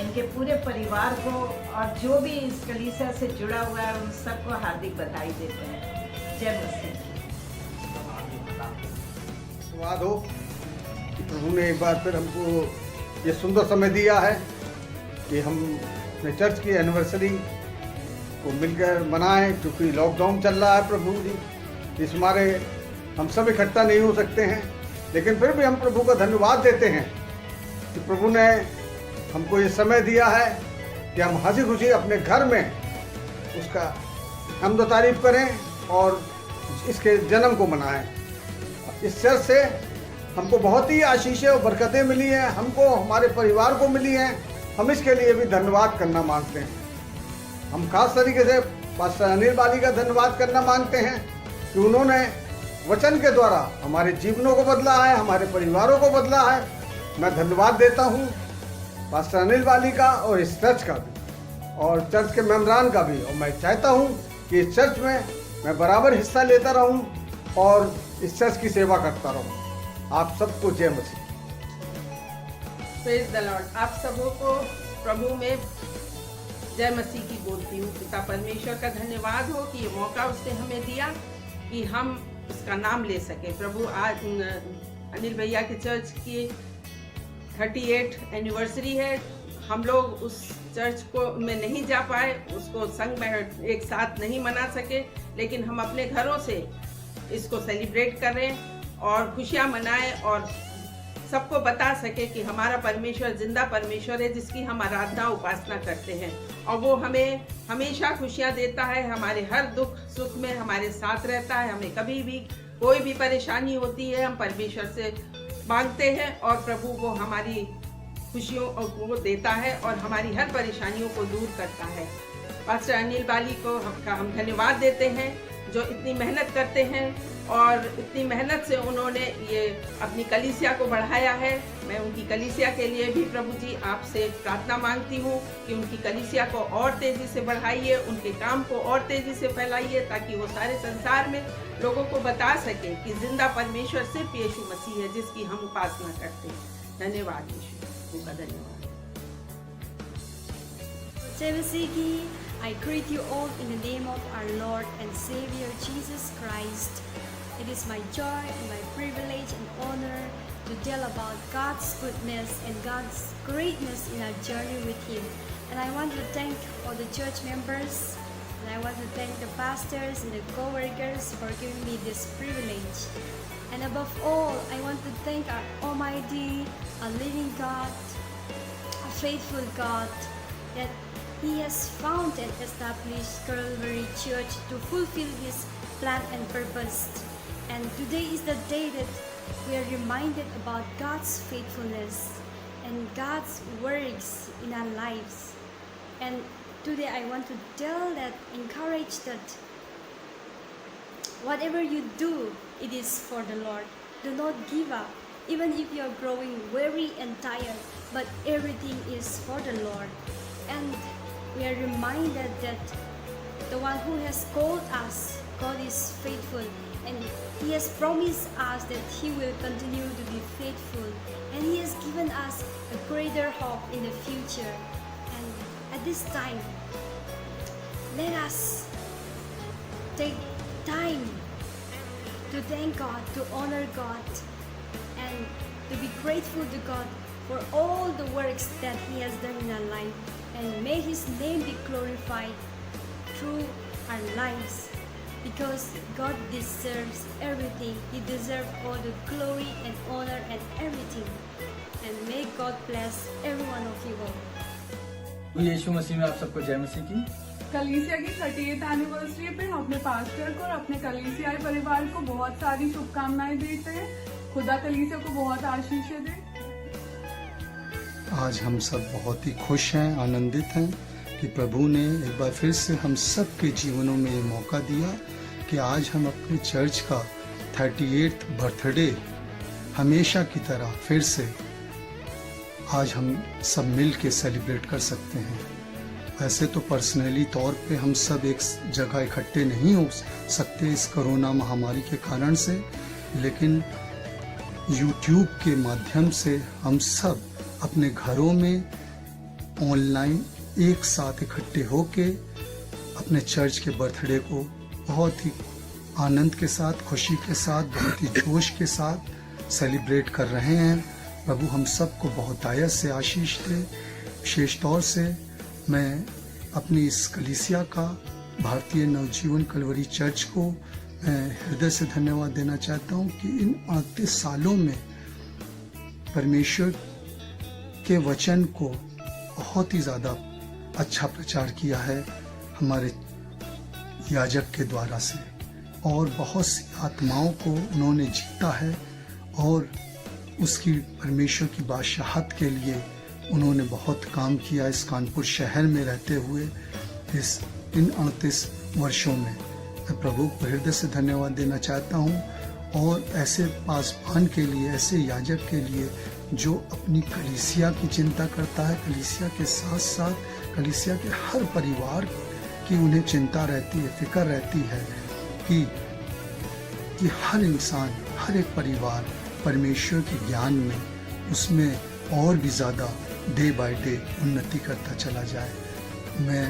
इनके पूरे परिवार को और जो भी इस कलीसिया से जुड़ा हुआ है उन सबको हार्दिक बधाई देते हैं। जय मसीह। धन्यवाद हो कि प्रभु ने एक बार फिर हमको ये सुंदर समय दिया है कि हम अपने चर्च की एनिवर्सरी को मिलकर मनाएं, क्योंकि लॉकडाउन चल रहा है प्रभु जी, इस मारे हम सब इकट्ठा नहीं हो सकते हैं। लेकिन फिर भी हम प्रभु का धन्यवाद देते हैं कि प्रभु ने हमको ये समय दिया है कि हम हंसी खुशी अपने घर में उसका हम्द तारीफ करें और इसके जन्म को मनाएं। इस चर्च से हमको बहुत ही आशीषें और बरकतें मिली हैं, हमको हमारे परिवार को मिली हैं। हम इसके लिए भी धन्यवाद करना मांगते हैं। हम खास तरीके से पास्टर अनिल बाली का धन्यवाद करना मांगते हैं कि उन्होंने वचन के द्वारा हमारे जीवनों को बदला है, हमारे परिवारों को बदला है। मैं धन्यवाद देता हूँ पास्टर अनिल बाली का और इस चर्च का भी और चर्च के मेम्बरान का भी। और मैं चाहता हूँ कि इस चर्च में मैं बराबर हिस्सा लेता रहूँ और इस चर्च की सेवा करता रहूँ। आप सबको जय मसीह। Praise the Lord. आप सबों को प्रभु में जय मसीह की बोलती हूँ। पिता परमेश्वर का धन्यवाद हो कि ये मौका उसने हमें दिया कि हम उसका नाम ले सके। प्रभु आज अनिल भैया के चर्च की 38 एनिवर्सरी है। हम लोग उस चर्च को में नहीं जा पाए, उसको संग में एक साथ नहीं मना सके, लेकिन हम अपने घरों से इसको सेलिब्रेट करें और खुशियाँ मनाएं और सबको बता सके कि हमारा परमेश्वर जिंदा परमेश्वर है, जिसकी हम आराधना उपासना करते हैं और वो हमें हमेशा खुशियाँ देता है। हमारे हर दुख सुख में हमारे साथ रहता है। हमें कभी भी कोई भी परेशानी होती है हम परमेश्वर से मांगते हैं और प्रभु वो हमारी खुशियों को देता है और हमारी हर परेशानियों को दूर करता है। पास्टर अनिल बाली को हम धन्यवाद देते हैं जो इतनी मेहनत करते हैं और इतनी मेहनत से उन्होंने ये अपनी कलीसिया को बढ़ाया है। मैं उनकी कलीसिया के लिए भी प्रभु जी आपसे प्रार्थना मांगती हूँ कि उनकी कलीसिया को और तेज़ी से बढ़ाइए, उनके काम को और तेज़ी से फैलाइए, ताकि वो सारे संसार में लोगों को बता सके कि जिंदा परमेश्वर सिर्फ यीशु मसीह है, जिसकी हम उपासना करते हैं। धन्यवाद यीशु का धन्यवाद। जय मसीह की। I greet you all in the name of our Lord and Savior Jesus Christ. It is my joy and my privilege and honor to tell about God's goodness and God's greatness in our journey with Him. And I want to thank all the church members, and I want to thank the pastors and the co-workers for giving me this privilege. And above all, I want to thank our Almighty, a living God, a faithful God, that He has found and established Calvary Church to fulfill His plan and purpose. And today is the day that we are reminded about God's faithfulness and God's works in our lives. And today I want to encourage that whatever you do, it is for the Lord. Do not give up, even if you are growing weary and tired, but everything is for the Lord. And we are reminded that the one who has called us, God is faithful, and He has promised us that He will continue to be faithful, and He has given us a greater hope in the future. And at this time, let us take time to thank God, to honor God, and to be grateful to God for all the works that He has done in our life. And may His name be glorified through our lives, because God deserves everything. He deserves all the glory and honor and everything. And may God bless every one of you all. यीशु मसीह में आप सबको जय मसीह की। कलीसिया की 38th anniversary पे हम अपने पास्टर को और अपने कलीसियाई परिवार को बहुत सारी शुभकामनाएं देते हैं। खुदा कलीसिया को बहुत आशीषें दे। आज हम सब बहुत ही खुश हैं, आनंदित हैं कि प्रभु ने एक बार फिर से हम सब के जीवनों में ये मौका दिया कि आज हम अपने चर्च का 38th बर्थडे हमेशा की तरह फिर से आज हम सब मिल के सेलिब्रेट कर सकते हैं। वैसे तो पर्सनली तौर पे हम सब एक जगह इकट्ठे नहीं हो सकते इस कोरोना महामारी के कारण से, लेकिन YouTube के माध्यम से हम सब अपने घरों में ऑनलाइन एक साथ इकट्ठे होके अपने चर्च के बर्थडे को बहुत ही आनंद के साथ, खुशी के साथ, बहुत ही जोश के साथ सेलिब्रेट कर रहे हैं। प्रभु हम सबको बहुत आयत से आशीष दे। विशेष तौर से मैं अपनी इस कलीसिया का, भारतीय नवजीवन कलवरी चर्च को मैं हृदय से धन्यवाद देना चाहता हूँ कि इन 38 सालों में परमेश्वर के वचन को बहुत ही ज़्यादा अच्छा प्रचार किया है हमारे याजक के द्वारा से, और बहुत सी आत्माओं को उन्होंने जीता है, और उसकी परमेश्वर की बादशाहत के लिए उन्होंने बहुत काम किया इस कानपुर शहर में रहते हुए इन 38 वर्षों में। मैं प्रभु को हृदय से धन्यवाद देना चाहता हूँ, और ऐसे पासवान के लिए, ऐसे याजक के लिए जो अपनी कलीसिया की चिंता करता है, कलीसिया के साथ साथ कलीसिया के हर परिवार की उन्हें चिंता रहती है, फिक्र रहती है कि हर इंसान, हर एक परिवार परमेश्वर के ज्ञान में, उसमें और भी ज़्यादा डे बाय डे उन्नति करता चला जाए। मैं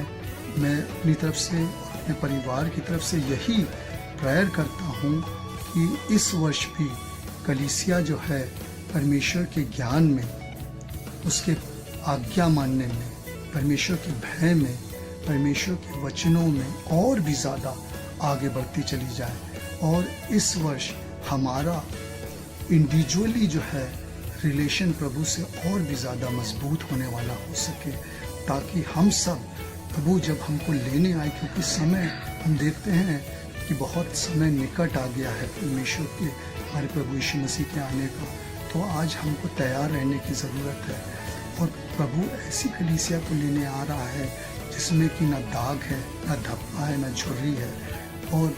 अपनी तरफ से, अपने परिवार की तरफ से यही प्रेयर करता हूँ कि इस वर्ष भी कलीसिया जो है परमेश्वर के ज्ञान में, उसके आज्ञा मानने में, परमेश्वर के भय में, परमेश्वर के वचनों में और भी ज़्यादा आगे बढ़ती चली जाए, और इस वर्ष हमारा इंडिविजुअली जो है रिलेशन प्रभु से और भी ज़्यादा मजबूत होने वाला हो सके, ताकि हम सब, प्रभु जब हमको लेने आए, क्योंकि समय हम देखते हैं कि बहुत समय निकट आ गया है परमेश्वर के, हमारे प्रभु यीशु मसीह के आने का, तो आज हमको तैयार रहने की ज़रूरत है। और प्रभु ऐसी कलीसिया को लेने आ रहा है जिसमें कि ना दाग है, ना धब्बा है, ना झुर्री है, और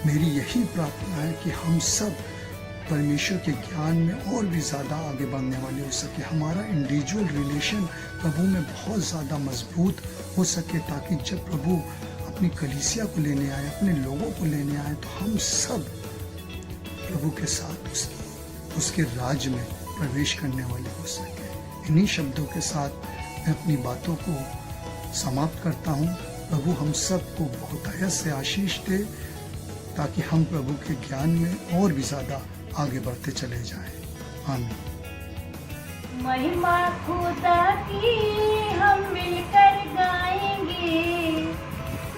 मेरी यही प्रार्थना है कि हम सब परमेश्वर के ज्ञान में और भी ज़्यादा आगे बढ़ने वाले हो सके, हमारा इंडिविजुअल रिलेशन प्रभु में बहुत ज़्यादा मजबूत हो सके, ताकि जब प्रभु अपनी कलीसिया को लेने आए, अपने लोगों को लेने आए, तो हम सब प्रभु के साथ उसके राज्य में प्रवेश करने वाले हो सके। इन्हीं शब्दों के साथ मैं अपनी बातों को समाप्त करता हूँ। प्रभु हम सबको बहुत आयत से आशीष दे, ताकि हम प्रभु के ज्ञान में और भी ज़्यादा आगे बढ़ते चले जाएं। आमीन। महिमा खुदा की हम मिलकर गाएंगे,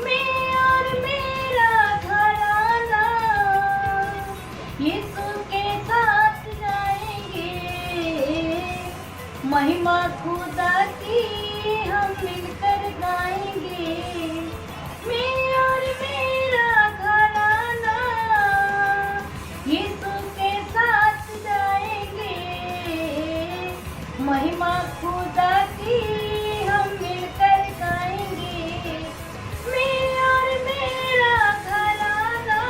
मैं और मेरा घराना यीशु के साथ जाएंगे। महिमा खुदा की हम मिलकर गाएंगे, मैं और मेरा घराना यीशु के साथ जाएंगे। महिमा खुदा की हम मिलकर गाएंगे, मैं और मेरा घराना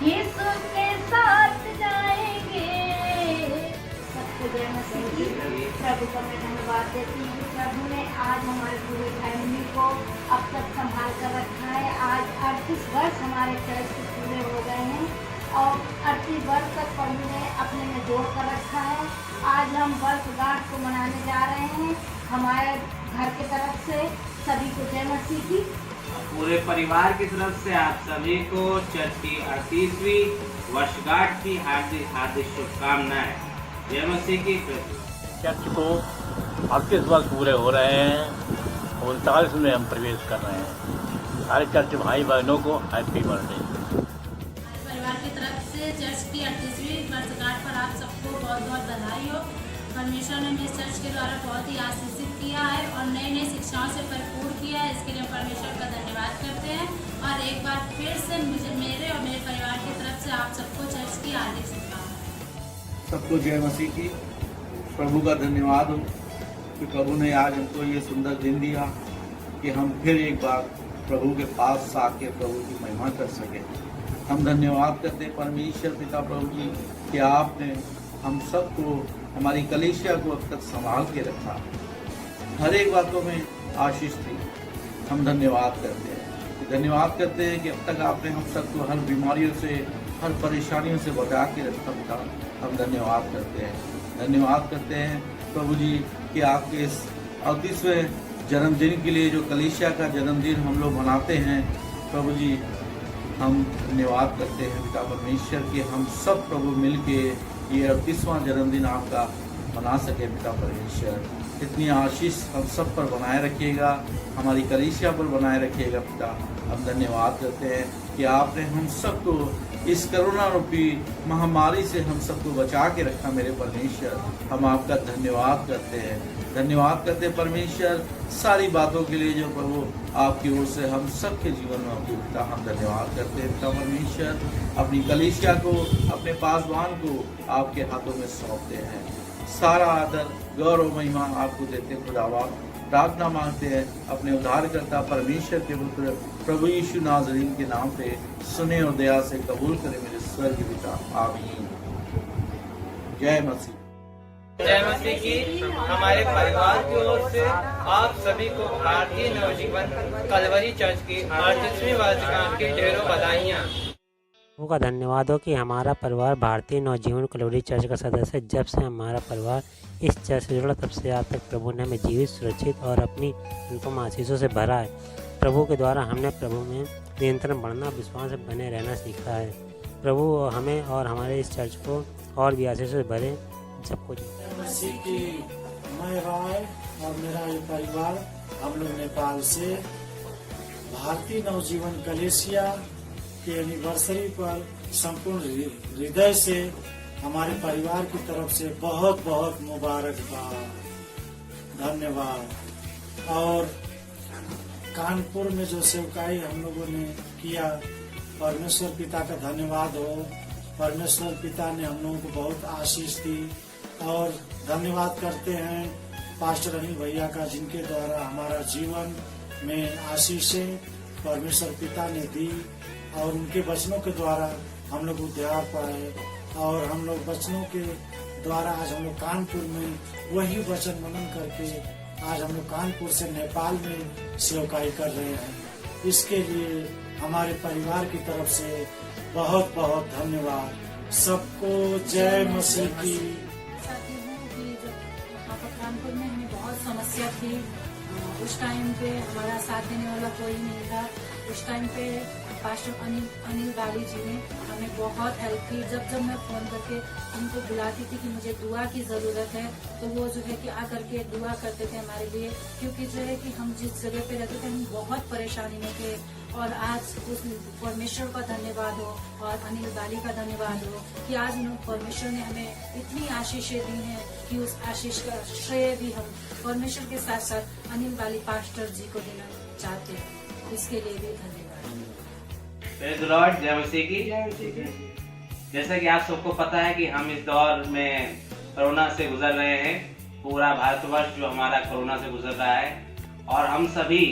यीशु के साथ जाएंगे। सबको जय मसीह। प्रभु को मैं धन्यवाद देती हूँ। प्रभु ने आज हमारे पूरे फैमिली को अब तक संभाल कर रखा है। आज 38 वर्ष हमारे चर्च पूरे हो गए हैं और 38 वर्ष तक प्रभु ने अपने में जोड़ कर रखा है। आज हम वर्षगांठ को मनाने जा रहे हैं। हमारे घर की तरफ से सभी को जय मसीह की। पूरे परिवार की तरफ से आप सभी को चर्च की 38वीं वर्षगांठ की हार्दिक हार्दिक शुभकामनाएं। जय मसीह की। चर्च को 38 वर्ष पूरे हो रहे हैं, 39 में हम प्रवेश कर रहे हैं। सारे चर्च भाई बहनों को हैप्पी बर्थडे। परिवार की तरफ से चर्च की 38वीं वर्षगांठ पर आप सबको बहुत बहुत बधाई हो। परमेश्वर ने इस चर्च के द्वारा बहुत ही आशीषित किया है और नई नई शिक्षाओं से भरपूर किया है। इसके लिए हम परमेश्वर का धन्यवाद करते हैं और एक बार फिर से मेरे और मेरे परिवार की तरफ से आप सबको चर्च की हार्दिक शुभकामनाएं। सबको जय मसीह की। प्रभु का धन्यवाद हो कि प्रभु ने आज हमको ये सुंदर दिन दिया कि हम फिर एक बार प्रभु के पास आके प्रभु की महिमा कर सके। हम धन्यवाद करते हैं परमेश्वर पिता प्रभु जी कि आपने हम सबको, हमारी कलीसिया को अब तक संभाल के रखा, हर एक बातों में आशीष दी। हम धन्यवाद करते हैं, धन्यवाद करते हैं कि अब तक आपने हम सबको हर बीमारियों से, हर परेशानियों से बचा के रखा पिता। हम धन्यवाद करते हैं, धन्यवाद करते हैं प्रभु जी कि आपके इस 38वें जन्मदिन के लिए जो कलीसिया का जन्मदिन हम लोग मनाते हैं प्रभु जी, हम धन्यवाद करते हैं पिता परमेश्वर कि हम सब प्रभु मिल के ये 38वां जन्मदिन आपका मना सके पिता परमेश्वर। इतनी आशीष हम सब पर बनाए रखिएगा, हमारी कलीसिया पर बनाए रखिएगा पिता। हम धन्यवाद करते हैं कि आपने हम सबको इस कोरोना रूपी महामारी से हम सबको बचा के रखा मेरे परमेश्वर। हम आपका धन्यवाद करते हैं, धन्यवाद करते हैं परमेश्वर सारी बातों के लिए जो प्रभु आपकी ओर से हम सबके जीवन में होगी पिता। हम धन्यवाद करते हैं पिता परमेश्वर। अपनी कलीसिया को, अपने पासवान को आपके हाथों में सौंपते हैं। सारा आदर गौरव महिमा आपको देते खुदावा। प्रार्थना मांगते हैं अपने उद्धारकर्ता परमेश्वर के पुत्र प्रभु यीशु नाज़रीन के नाम पे, सुने और दया से कबूल करें मेरे स्वर्गीय पिता। आमीन। जय मसीह। जय मसीह की। हमारे परिवार की ओर से आप सभी को भारतीय नवजीवन कलवरी चर्च की 38वीं वर्षगांठ की ढेरों बधाइयाँ। प्रभु का धन्यवाद हो कि हमारा परिवार भारतीय नवजीवन कलवरी चर्च का सदस्य है। जब से हमारा परिवार इस चर्च से जुड़ा तब से आज तक प्रभु ने हमें जीवित, सुरक्षित और अपनी अनुपम आशीषों से भरा है। प्रभु के द्वारा हमने प्रभु में निरंतर बढ़ना, विश्वास से बने रहना सीखा है। प्रभु हमें और हमारे इस चर्च को और भी आशीषों से भरे। सबको मसीह की। मैं राय और मेरा ये परिवार हम लोग नेपाल से भारतीय नवजीवन कलेसिया के एनिवर्सरी पर संपूर्ण हृदय से हमारे परिवार की तरफ से बहुत बहुत मुबारकबाद, धन्यवाद। और कानपुर में जो सेवकाई हम लोगों ने किया, परमेश्वर पिता का धन्यवाद हो। परमेश्वर पिता ने हम लोगों को बहुत आशीष दी और धन्यवाद करते हैं पास्टर अनिल भैया का, जिनके द्वारा हमारा जीवन में आशीषें परमेश्वर पिता ने दी और उनके वचनों के द्वारा हम लोग उद्धार पाए। और हम लोग वचनों के द्वारा आज हम लोग कानपुर में वही वचन मनन करके आज हम लोग कानपुर से नेपाल में सेवकाई कर रहे हैं। इसके लिए हमारे परिवार की तरफ से बहुत बहुत धन्यवाद। सबको जय मसीह की। चाहती हूँ कि जब यहाँ पर कानपुर में हमें बहुत समस्या थी, उस टाइम पे हमारा साथ देने वाला कोई नहीं था। उस टाइम पे पास्टर अनिल बाली जी ने हमें बहुत हेल्प की। जब मैं फ़ोन करके उनको बुलाती थी कि मुझे दुआ की ज़रूरत है, तो वो जो है कि आ करके दुआ करते थे हमारे लिए। क्योंकि जो है कि हम जिस जगह पे रहते थे हम बहुत परेशानी में थे। और आज उस परमेश्वर का धन्यवाद हो और अनिल बाली का धन्यवाद हो कि आज परमेश्वर ने हमें इतनी आशीषें दी हैं कि उस आशीष का श्रेय भी हम परमेश्वर के साथ साथ अनिल बाली पास्टर जी को देना चाहते हैं। इसके लिए भी धन्यवाद। Praise the Lord. जय मसीह की। जैसा कि आप सबको पता है कि हम इस दौर में कोरोना से गुजर रहे हैं। पूरा भारतवर्ष जो हमारा कोरोना से गुजर रहा है और हम सभी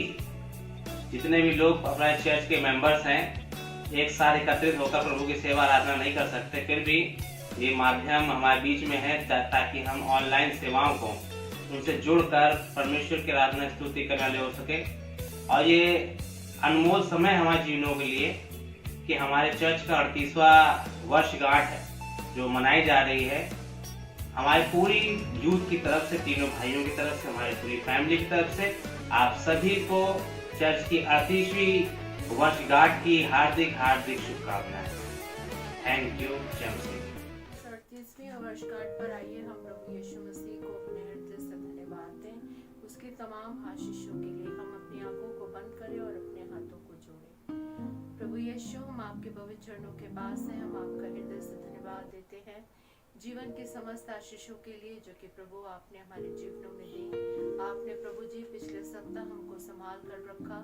जितने भी लोग अपने चर्च के मेंबर्स हैं एक साथ एकत्रित होकर प्रभु की सेवा आराधना नहीं कर सकते। फिर भी ये माध्यम हमारे बीच में है ताकि हम ऑनलाइन सेवाओं को उनसे जुड़कर परमेश्वर की आराधना स्तुति करने वाले हो सके। और ये अनमोल समय हमारे जीवनों के लिए कि हमारे चर्च का 38वां वर्षगांठ है जो मनाई जा रही है। हमारी पूरी यूथ की तरफ से, तीनों भाइयों की तरफ से, हमारी पूरी फैमिली की तरफ से आप सभी को चर्च की 38वीं वर्षगांठ की हार्दिक हार्दिक शुभकामनाएं। Thank you. जय मसीह। 38वीं वर्षगांठ पर आइए हम प्रभु यीशु मसीह को अपने हृदय से धन्यवाद दें। उसकी तमाम आशीषों के लिए हम अपनी आंखों को बंद करें और अपने हाथों को जोड़ें। प्रभु यीशु, हम आपके पवित्र चरणों के पास हैं। हम आपका हृदय से धन्यवाद देते हैं जीवन के समस्त आशीषों के लिए जो कि प्रभु आपने हमारे जीवनों में दी। आपने प्रभु जी पिछले सप्ताह हमको संभाल कर रखा,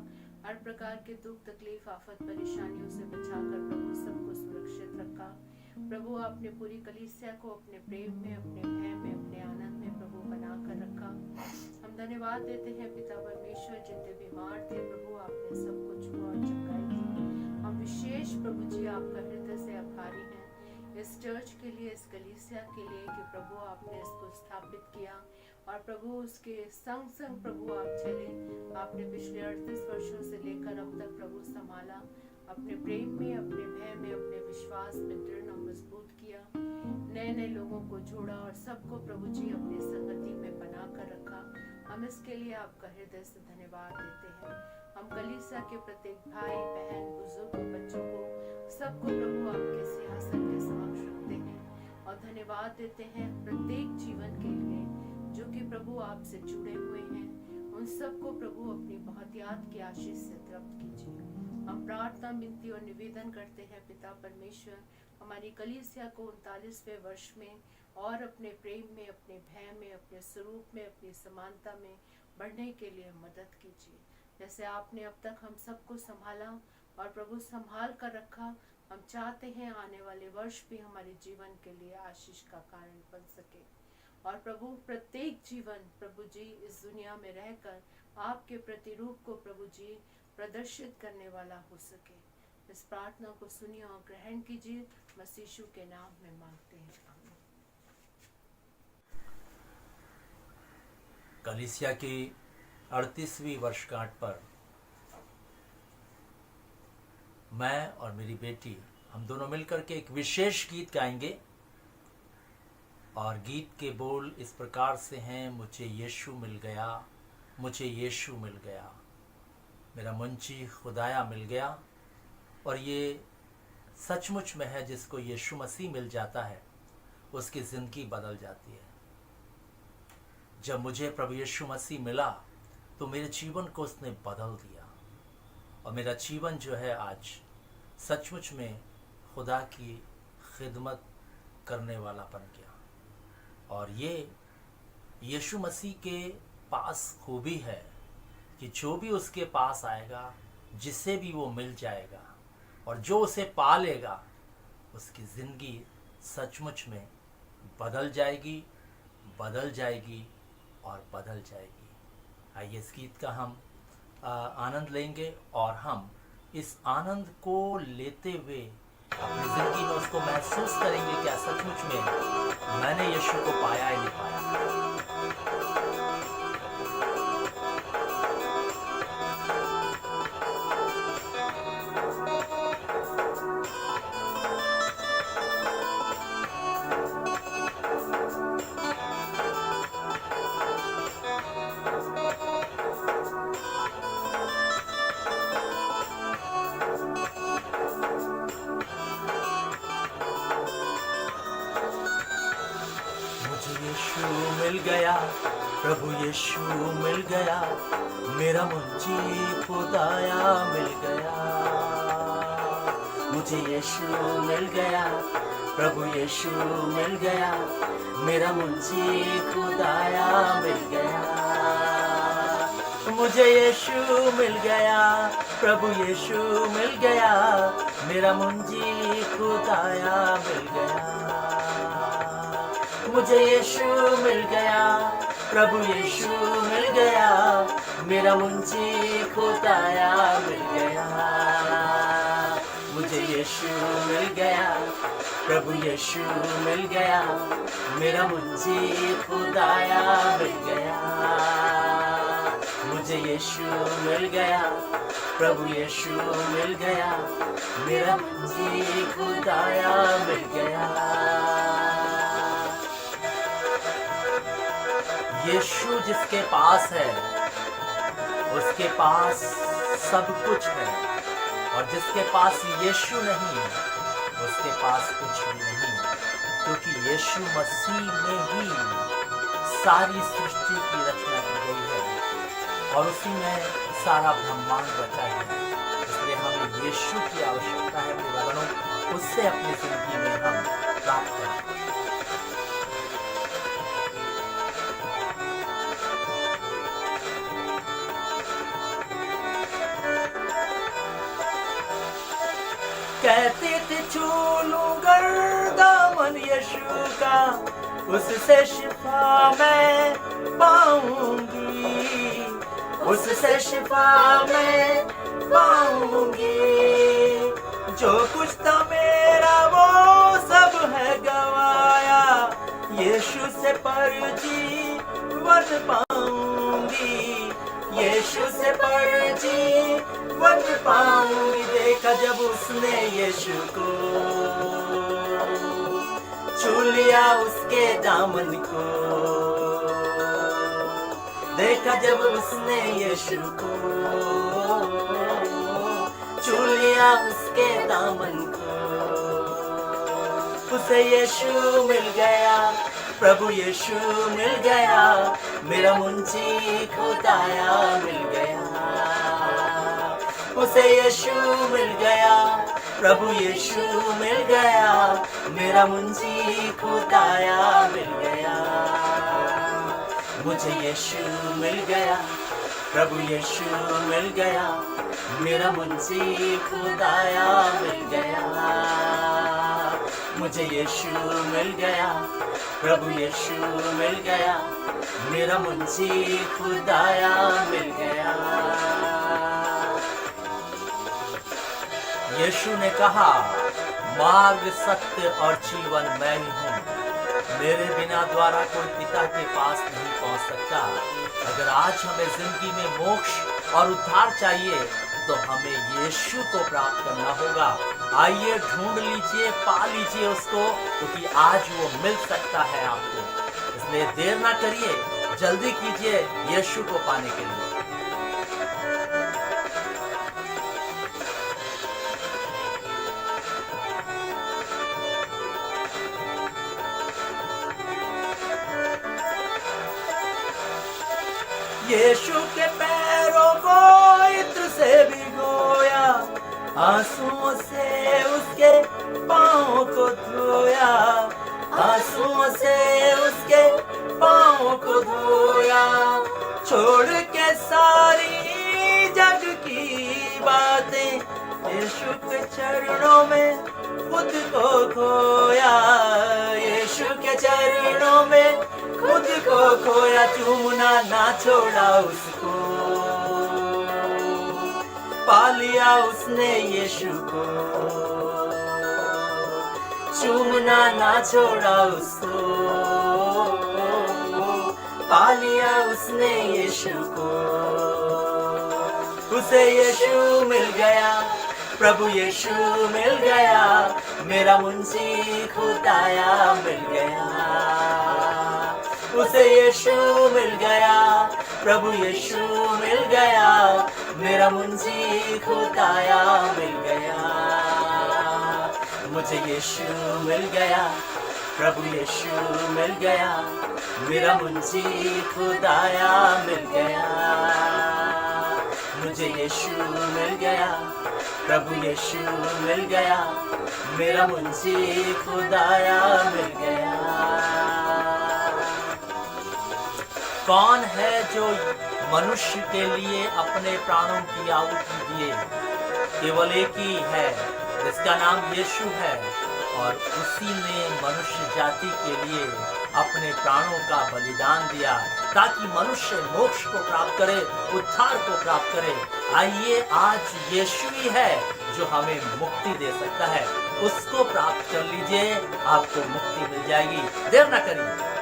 हर प्रकार के दुख तकलीफ आफत परेशानियों से बचाकर प्रभु सबको सुरक्षित रखा। प्रभु आपने पूरी कलीसिया को अपने प्रेम में, अपने भय में, अपने आनंद में प्रभु बना कर रखा। हम धन्यवाद देते हैं पिता परमेश्वर, जितने बीमार थे प्रभु आपने सबको छुआ और चंगाई दी। हम विशेष प्रभु जी आपका हृदय से आभारी हैं इस चर्च के लिए, इस कलीसिया के लिए कि प्रभु आपने इसको स्थापित किया और प्रभु उसके संग संग प्रभु आप चले। आपने पिछले 38 वर्षों से लेकर अब तक प्रभु संभाला, अपने प्रेम में, अपने भय में, अपने विश्वास में दृढ़ और मजबूत किया, नए नए लोगों को जोड़ा और सबको प्रभु जी अपनी संगति में बना कर रखा। हम इसके लिए आपका हृदय से धन्यवाद देते हैं। हम कलीसिया के प्रत्येक भाई बहन बुजुर्ग बच्चों को सबको प्रभु आपके सिंहासन के समक्ष रखते हैं और धन्यवाद देते हैं प्रत्येक जीवन के लिए जो कि प्रभु आपसे जुड़े हुए हैं। उन सबको प्रभु अपनी बहुत याद की आशीष से तृप्त कीजिए। हम प्रार्थना, विनती और निवेदन करते हैं पिता परमेश्वर, हमारी कलीसिया को 39वें वर्ष में और अपने प्रेम में, अपने भय में, अपने स्वरूप में, अपनी समानता में बढ़ने के लिए मदद कीजिए। जैसे आपने अब तक हम सबको संभाला और प्रभु संभाल कर रखा, हम चाहते हैं आने वाले वर्ष भी हमारे जीवन के लिए आशीष का कारण बन सके और प्रभु प्रत्येक जीवन प्रभु जी इस दुनिया में रहकर आपके प्रतिरूप को प्रभु जी प्रदर्शित करने वाला हो सके। इस प्रार्थना को सुनिए और ग्रहण कीजिए, मसीह यीशु के नाम में मांगते हैं, आमीन। कलीसिया की 38वीं वर्षगांठ पर मैं और मेरी बेटी हम दोनों मिलकर के एक विशेष गीत गाएंगे और गीत के बोल इस प्रकार से हैं। मुझे यीशु मिल गया, मुझे यीशु मिल गया, मेरा मुंशी खुदाया मिल गया। और ये सचमुच में है, जिसको यीशु मसीह मिल जाता है उसकी ज़िंदगी बदल जाती है। जब मुझे प्रभु यीशु मसीह मिला तो मेरे जीवन को उसने बदल दिया और मेरा जीवन जो है आज सचमुच में खुदा की खिदमत करने वाला बन गया। और ये यीशु मसीह के पास खूबी है कि जो भी उसके पास आएगा, जिसे भी वो मिल जाएगा और जो उसे पा लेगा, उसकी ज़िंदगी सचमुच में बदल जाएगी, बदल जाएगी और बदल जाएगी। आइए इस गीत का हम आनंद लेंगे और हम इस आनंद को लेते हुए अपनी ज़िंदगी में उसको महसूस करेंगे क्या सचमुच में मैंने यीशु को पाया ही नहीं पाया। मिल गया, प्रभु यीशु मिल गया, मेरा मुंशी खुदाया मिल गया। मुझे यीशु मिल गया, प्रभु यीशु मिल गया, मेरा मुंशी खुदाया मिल गया। मुझे यीशु मिल गया, प्रभु यीशु मिल गया, मेरा मुंशी खुदाया मिल गया। मुझे यीशु मिल गया, प्रभु यीशु मिल गया, मेरा मुंशी खुदाया मिल गया। मुझे यीशु मिल गया, प्रभु यीशु मिल गया, मेरा मुंशी खुदाया मिल गया। मुझे यीशु मिल गया, प्रभु यीशु मिल गया, मेरा मुझे खुदाया मिल गया। यीशु जिसके पास है उसके पास सब कुछ है, और जिसके पास यीशु नहीं है उसके पास कुछ भी नहीं, क्योंकि यीशु मसीह में ही सारी सृष्टि की रचना की गई है और उसी में सारा ब्रह्मांड रचा है। इसलिए हमें यीशु की आवश्यकता है कि वरनों उससे अपनी जिंदगी में हम प्राप्त करें। कहते थे छू लूंगा दामन यीशु का, उससे शिफा मैं पाऊंगी, उससे शिफा मैं पाऊंगी। जो कुछ था मेरा वो सब है गवाया, यीशु से पर जीवन पाऊंगी, यीशु से पर जीवन पाऊंगी। देखा जब उसने यीशु को, छू लिया उसके दामन को, देखा जब उसने यीशु को, छू लिया उसके दामन को, उसे यीशु मिल गया, प्रभु यीशु मिल गया, मेरा मुंजी खुदाया मिल गया। उसे यीशु मिल गया, प्रभु यीशु मिल गया, मेरा मुंजी खुदाया मिल गया। मुझे यीशु मिल गया, प्रभु यीशु मिल गया, मेरा मुंजी खुदाया मिल गया। मुझे यीशु मिल गया, प्रभु यीशु मिल गया, मेरा मुंजी खुदाया मिल गया। यीशु ने कहा, मार्ग सत्य और जीवन मैं ही हूँ, मेरे बिना द्वारा कोई पिता के पास नहीं पहुँच सकता। अगर आज हमें जिंदगी में मोक्ष और उद्धार चाहिए तो हमें यीशु को प्राप्त करना होगा। आइए ढूंढ लीजिए, पा लीजिए उसको, क्योंकि आज वो मिल सकता है आपको। इसलिए देर ना करिए, जल्दी कीजिए यीशु को पाने के लिए। यीशु के पैरों को इत्र से भिगोया, आंसुओं से उसके पाँव को धोया, आंसुओं से उसके पाँव को धोया। छोड़ के सारी जग की बातें, यीशु के चरणों में खुद को खोया, यीशु के चरणों में खुद को खोया। चूमना ना छोड़ा उसको, पा लिया उसने यीशु को, चूमना ना छोड़ा उसको, पा लिया उसने यीशु को। उसे यीशु मिल गया, प्रभु यीशु मिल गया, मेरा मुंशी खुदाया मिल गया। उसे यीशु मिल गया, प्रभु यीशु मिल गया, मेरा मुंशी खुदाया मिल गया। मुझे यीशु मिल गया, प्रभु यीशु मिल गया, मेरा मुंशी खुदाया मिल गया। मुझे यीशु मिल गया, प्रभु यीशु मिल गया, मेरा मुंशी खुदाया मिल गया। कौन है जो मनुष्य के लिए अपने प्राणों की आहुति दिए? केवल एक ही है जिसका नाम यीशु है, और उसी ने मनुष्य जाति के लिए अपने प्राणों का बलिदान दिया ताकि मनुष्य मोक्ष को प्राप्त करे, उद्धार को प्राप्त करे। आइए, आज यीशु ही है जो हमें मुक्ति दे सकता है, उसको प्राप्त कर लीजिए, आपको मुक्ति मिल जाएगी। देर न करिए।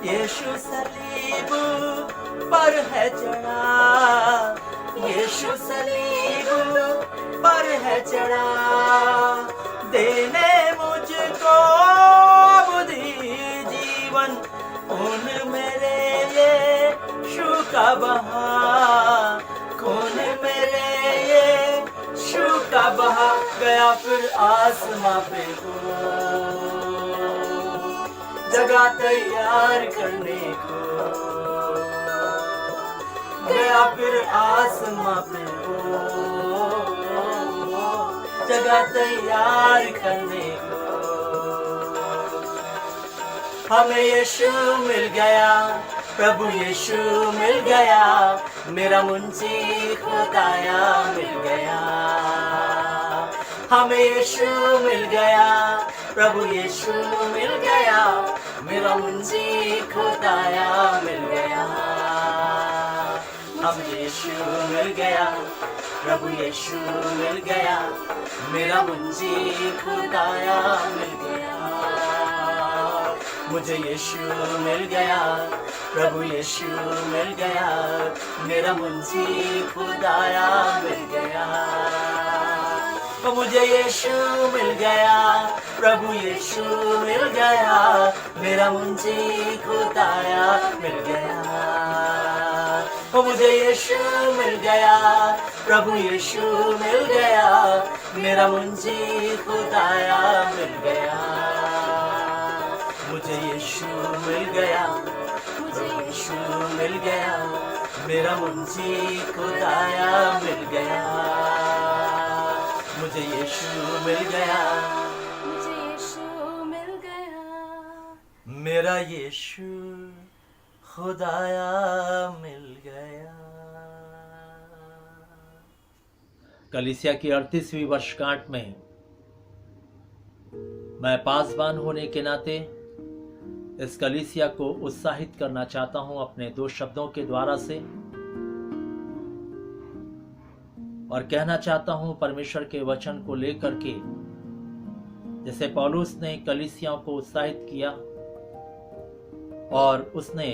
यीशु सलीब पर है चढ़ा, यीशु सलीब पर है चढ़ा, देने मुझको बुद्धि जीवन, खून मेरे यीशु का बहा, खून मेरे यीशु का बहा, गया फिर आसमां पे वो जगह तैयार करने को, गया फिर आसमां पे वो जगह तैयार करने को। हमें यीशु मिल गया, प्रभु यीशु मिल गया, मेरा मुंशी खुदाया मिल गया। हमें यीशु मिल गया, प्रभु यीशु मिल गया, मेरा मुंशी खुदाया मिल गया। हम यीशु मिल गया, प्रभु यीशु मिल गया, मेरा मुंशी खुदाया मिल गया। मुझे यीशु मिल गया, प्रभु यीशु मिल गया, मेरा मुंशी खुदाया मिल गया। मुझे यीशु मिल गया, प्रभु यीशु मिल गया, मेरा मुंशी खुदाया मिल गया। मुझे यीशु मिल गया, प्रभु यीशु मिल गया, मेरा मुंशी खुदाया मिल गया। मुझे यीशु मिल गया, प्रभु यीशु मिल गया, मेरा मुंशी खुदाया मिल गया। मुझे यीशु मिल गया, मुझे यीशु मिल गया, मेरा यीशु खुदाया मिल गया। कलीसिया की 38वीं वर्षगांठ में मैं पासबान होने के नाते इस कलीसिया को उत्साहित करना चाहता हूं अपने 2 शब्दों के द्वारा से, और कहना चाहता हूं परमेश्वर के वचन को लेकर के, जैसे पौलुस ने कलीसियाओं को उत्साहित किया और उसने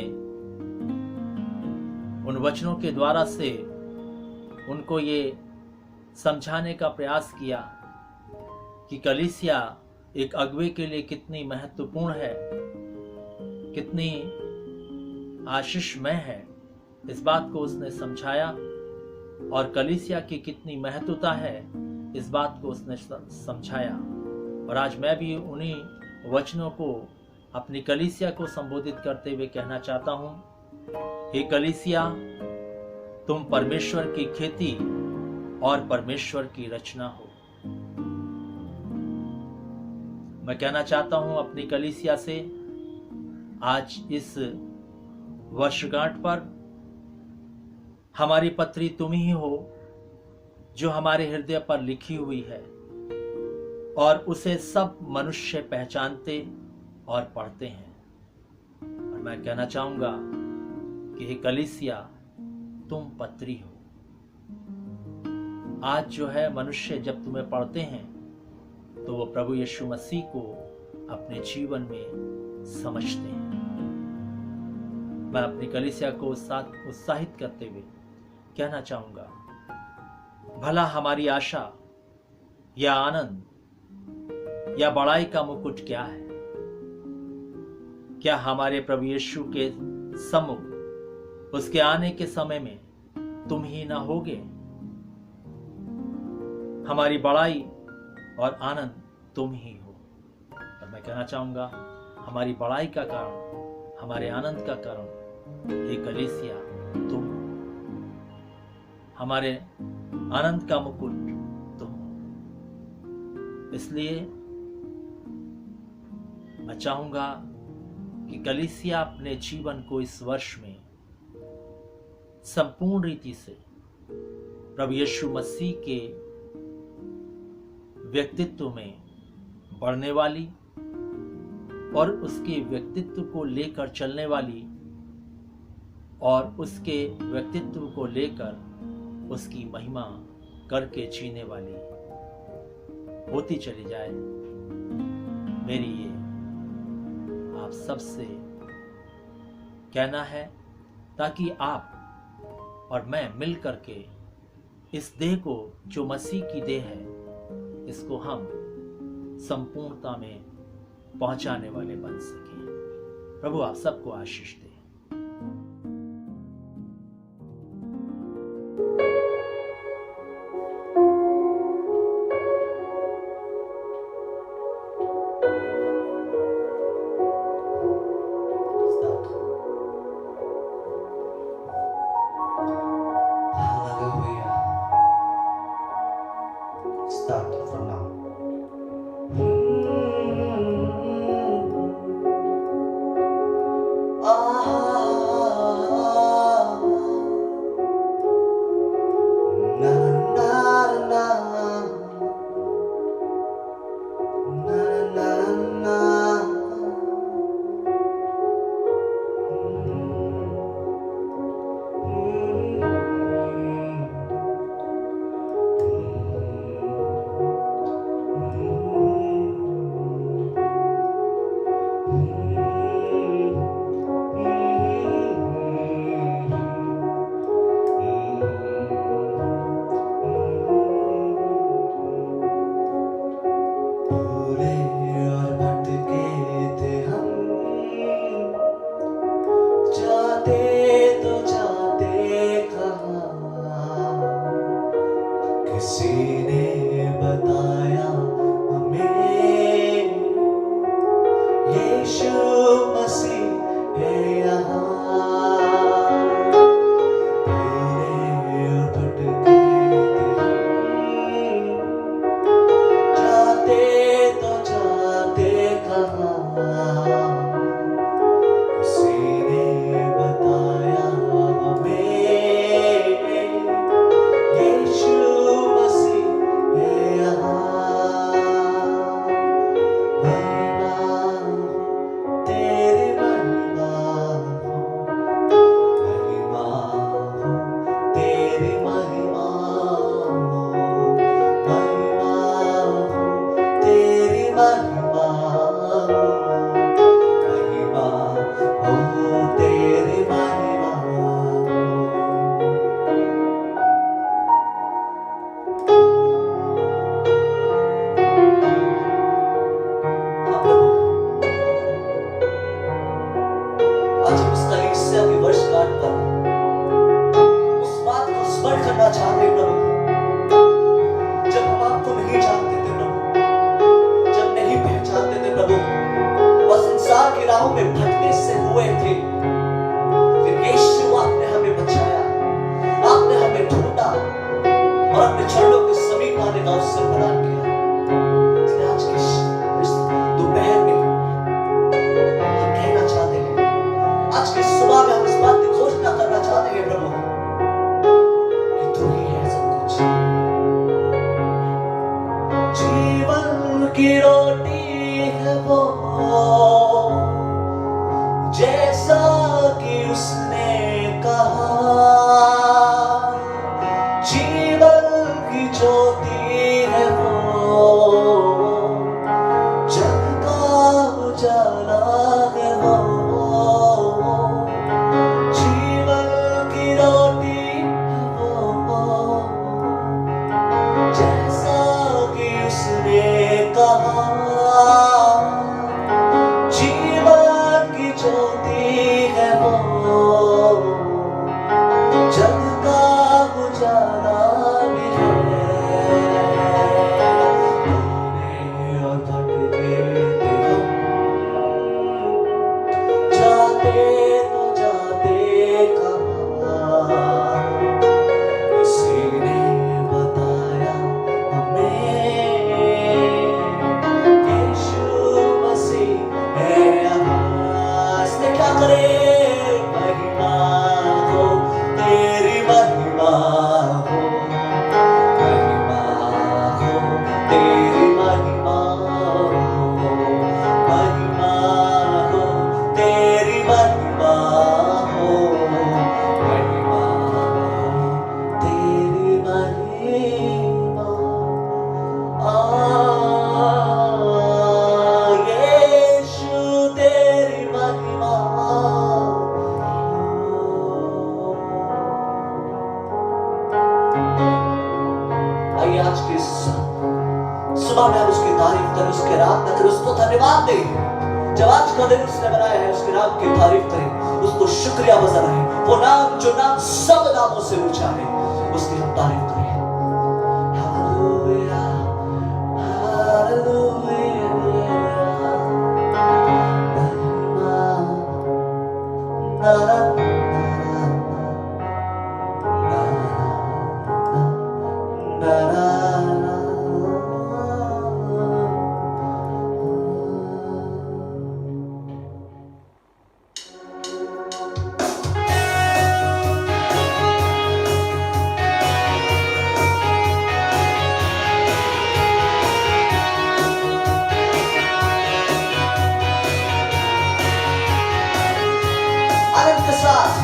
उन वचनों के द्वारा से उनको ये समझाने का प्रयास किया कि कलीसिया एक अगुवे के लिए कितनी महत्वपूर्ण है, कितनी आशीषमय है, इस बात को उसने समझाया। और कलीसिया की कितनी महत्वता है, इस बात को उसने समझाया। और आज मैं भी उन्हीं वचनों को अपनी कलीसिया को संबोधित करते हुए कहना चाहता हूं, हे कलीसिया, तुम परमेश्वर की खेती और परमेश्वर की रचना हो। मैं कहना चाहता हूं अपनी कलीसिया से, आज इस वर्षगांठ पर हमारी पत्री तुम ही हो जो हमारे हृदय पर लिखी हुई है और उसे सब मनुष्य पहचानते और पढ़ते हैं। और मैं कहना चाहूंगा कि हे कलीसिया, तुम पत्री हो। आज जो है मनुष्य जब तुम्हें पढ़ते हैं तो वो प्रभु यीशु मसीह को अपने जीवन में समझते हैं। मैं अपनी कलीसिया को उत्साहित करते हुए कहना चाहूंगा, भला हमारी आशा या आनंद या बड़ाई का मुकुट क्या है? क्या हमारे प्रभु यीशु के सम्मुख उसके आने के समय में तुम ही ना होगे? हमारी बड़ाई और आनंद तुम ही हो। और मैं कहना चाहूंगा, हमारी बड़ाई का कारण, हमारे आनंद का कारण ये कलीसिया तुम, हमारे आनंद का मुकुट तुम। इसलिए मैं चाहूंगा कि कलीसिया अपने जीवन को इस वर्ष में संपूर्ण रीति से प्रभु यीशु मसीह के व्यक्तित्व में बढ़ने वाली और उसके व्यक्तित्व को लेकर चलने वाली और उसके व्यक्तित्व को लेकर उसकी महिमा करके जीने वाली होती चली जाए। मेरी ये आप सबसे कहना है, ताकि आप और मैं मिल करके इस देह को, जो मसीह की देह है, इसको हम संपूर्णता में पहुंचाने वाले बन सकें। प्रभु आप सबको आशीष दे। Start from now. की रोटी है वो जैसा सुबह में हम उसकी तारीफ करें, उसके नाम में करें, उसको धन्यवाद दें। जब आज का दिन उसने बनाया है, उसके नाम की तारीफ करें, उसको शुक्रिया बजा रहे। वो नाम जो नाम सब नामों से ऊंचा है, उसकी हम तारीफ करें। हालेलुया, आनंद के साथ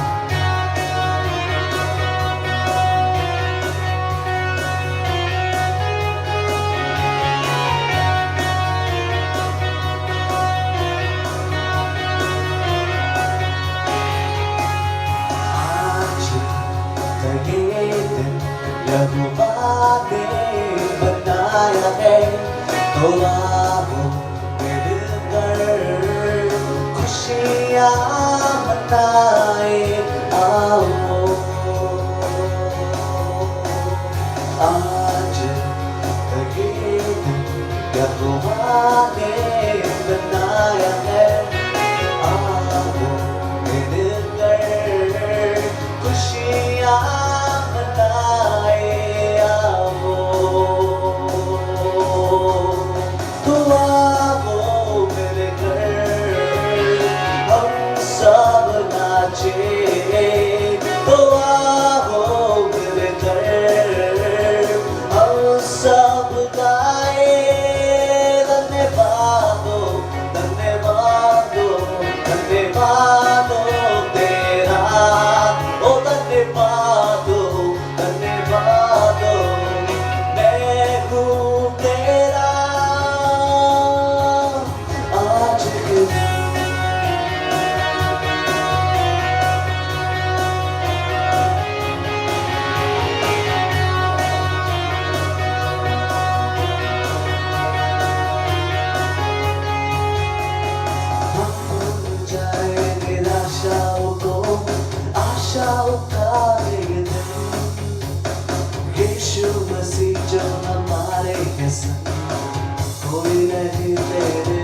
यहोवा ने बनाया है, तो आओ मिलकर खुशियाँ मनाए। आओ आज ये दिन यहोवा ने बनाया है, आओ मिलकर खुशियाँ कोई नहीं तेरे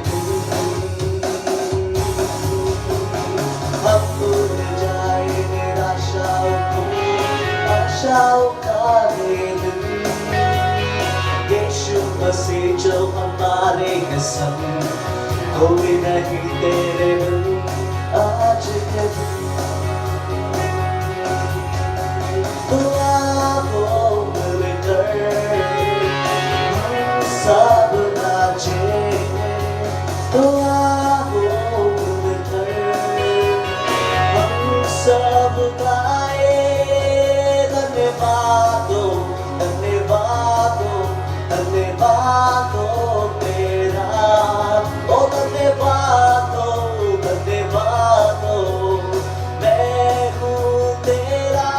हम भूल जाए निराशाओं को, आशाओं का दिन। यीशु मसीह जो हमारे हैं संग, कोई नहीं तेरे बिन आज के दिन। आओ मिलकर सब नाचे, तो आओ मिलकर हम सब गाए। धन्यवादो धन्यवादो धन्यवादो तेरा, ओ धन्यवादो धन्यवादो मैं हूँ तेरा।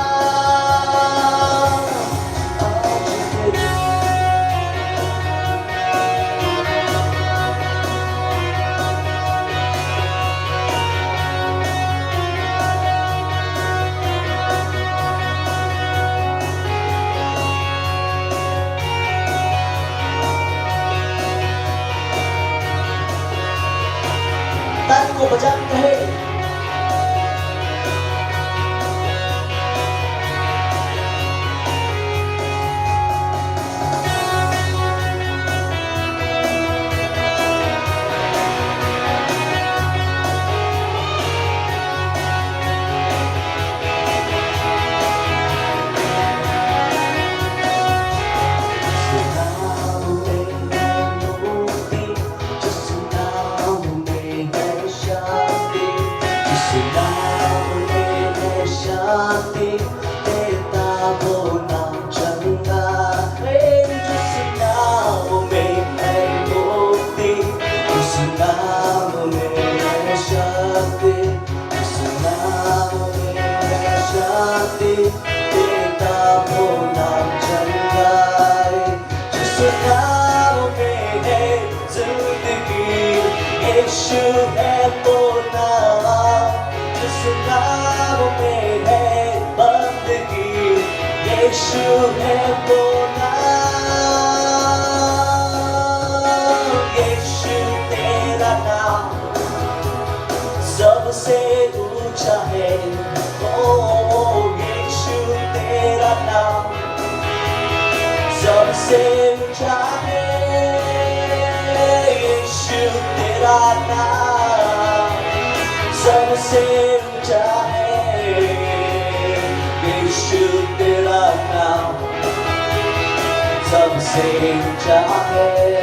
ताली को बजाते हैं। देता वो नाम चंगाए, जिस नाम में यीशु है वो नाम, यीशु तेरा नाम सबसे ऊंचा है। ओ यीशु तेरा नाम सबसे ऊंचा है। यीशु तेरा नाम सबसे ऊंचा है। यीशु तेरा नाम सबसे ऊंचा है।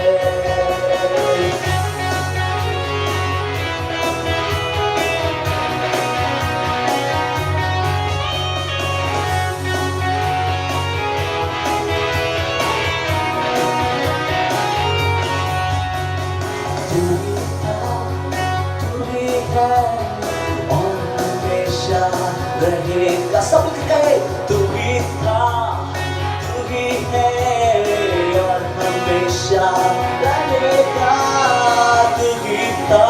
और हमेशा रहेगा। सब कहे तू ही था, तू ही है और हमेशा रहेगा। तू ही था,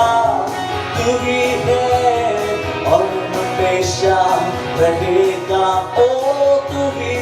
तू ही है और हमेशा रहेगा। ओ तू ही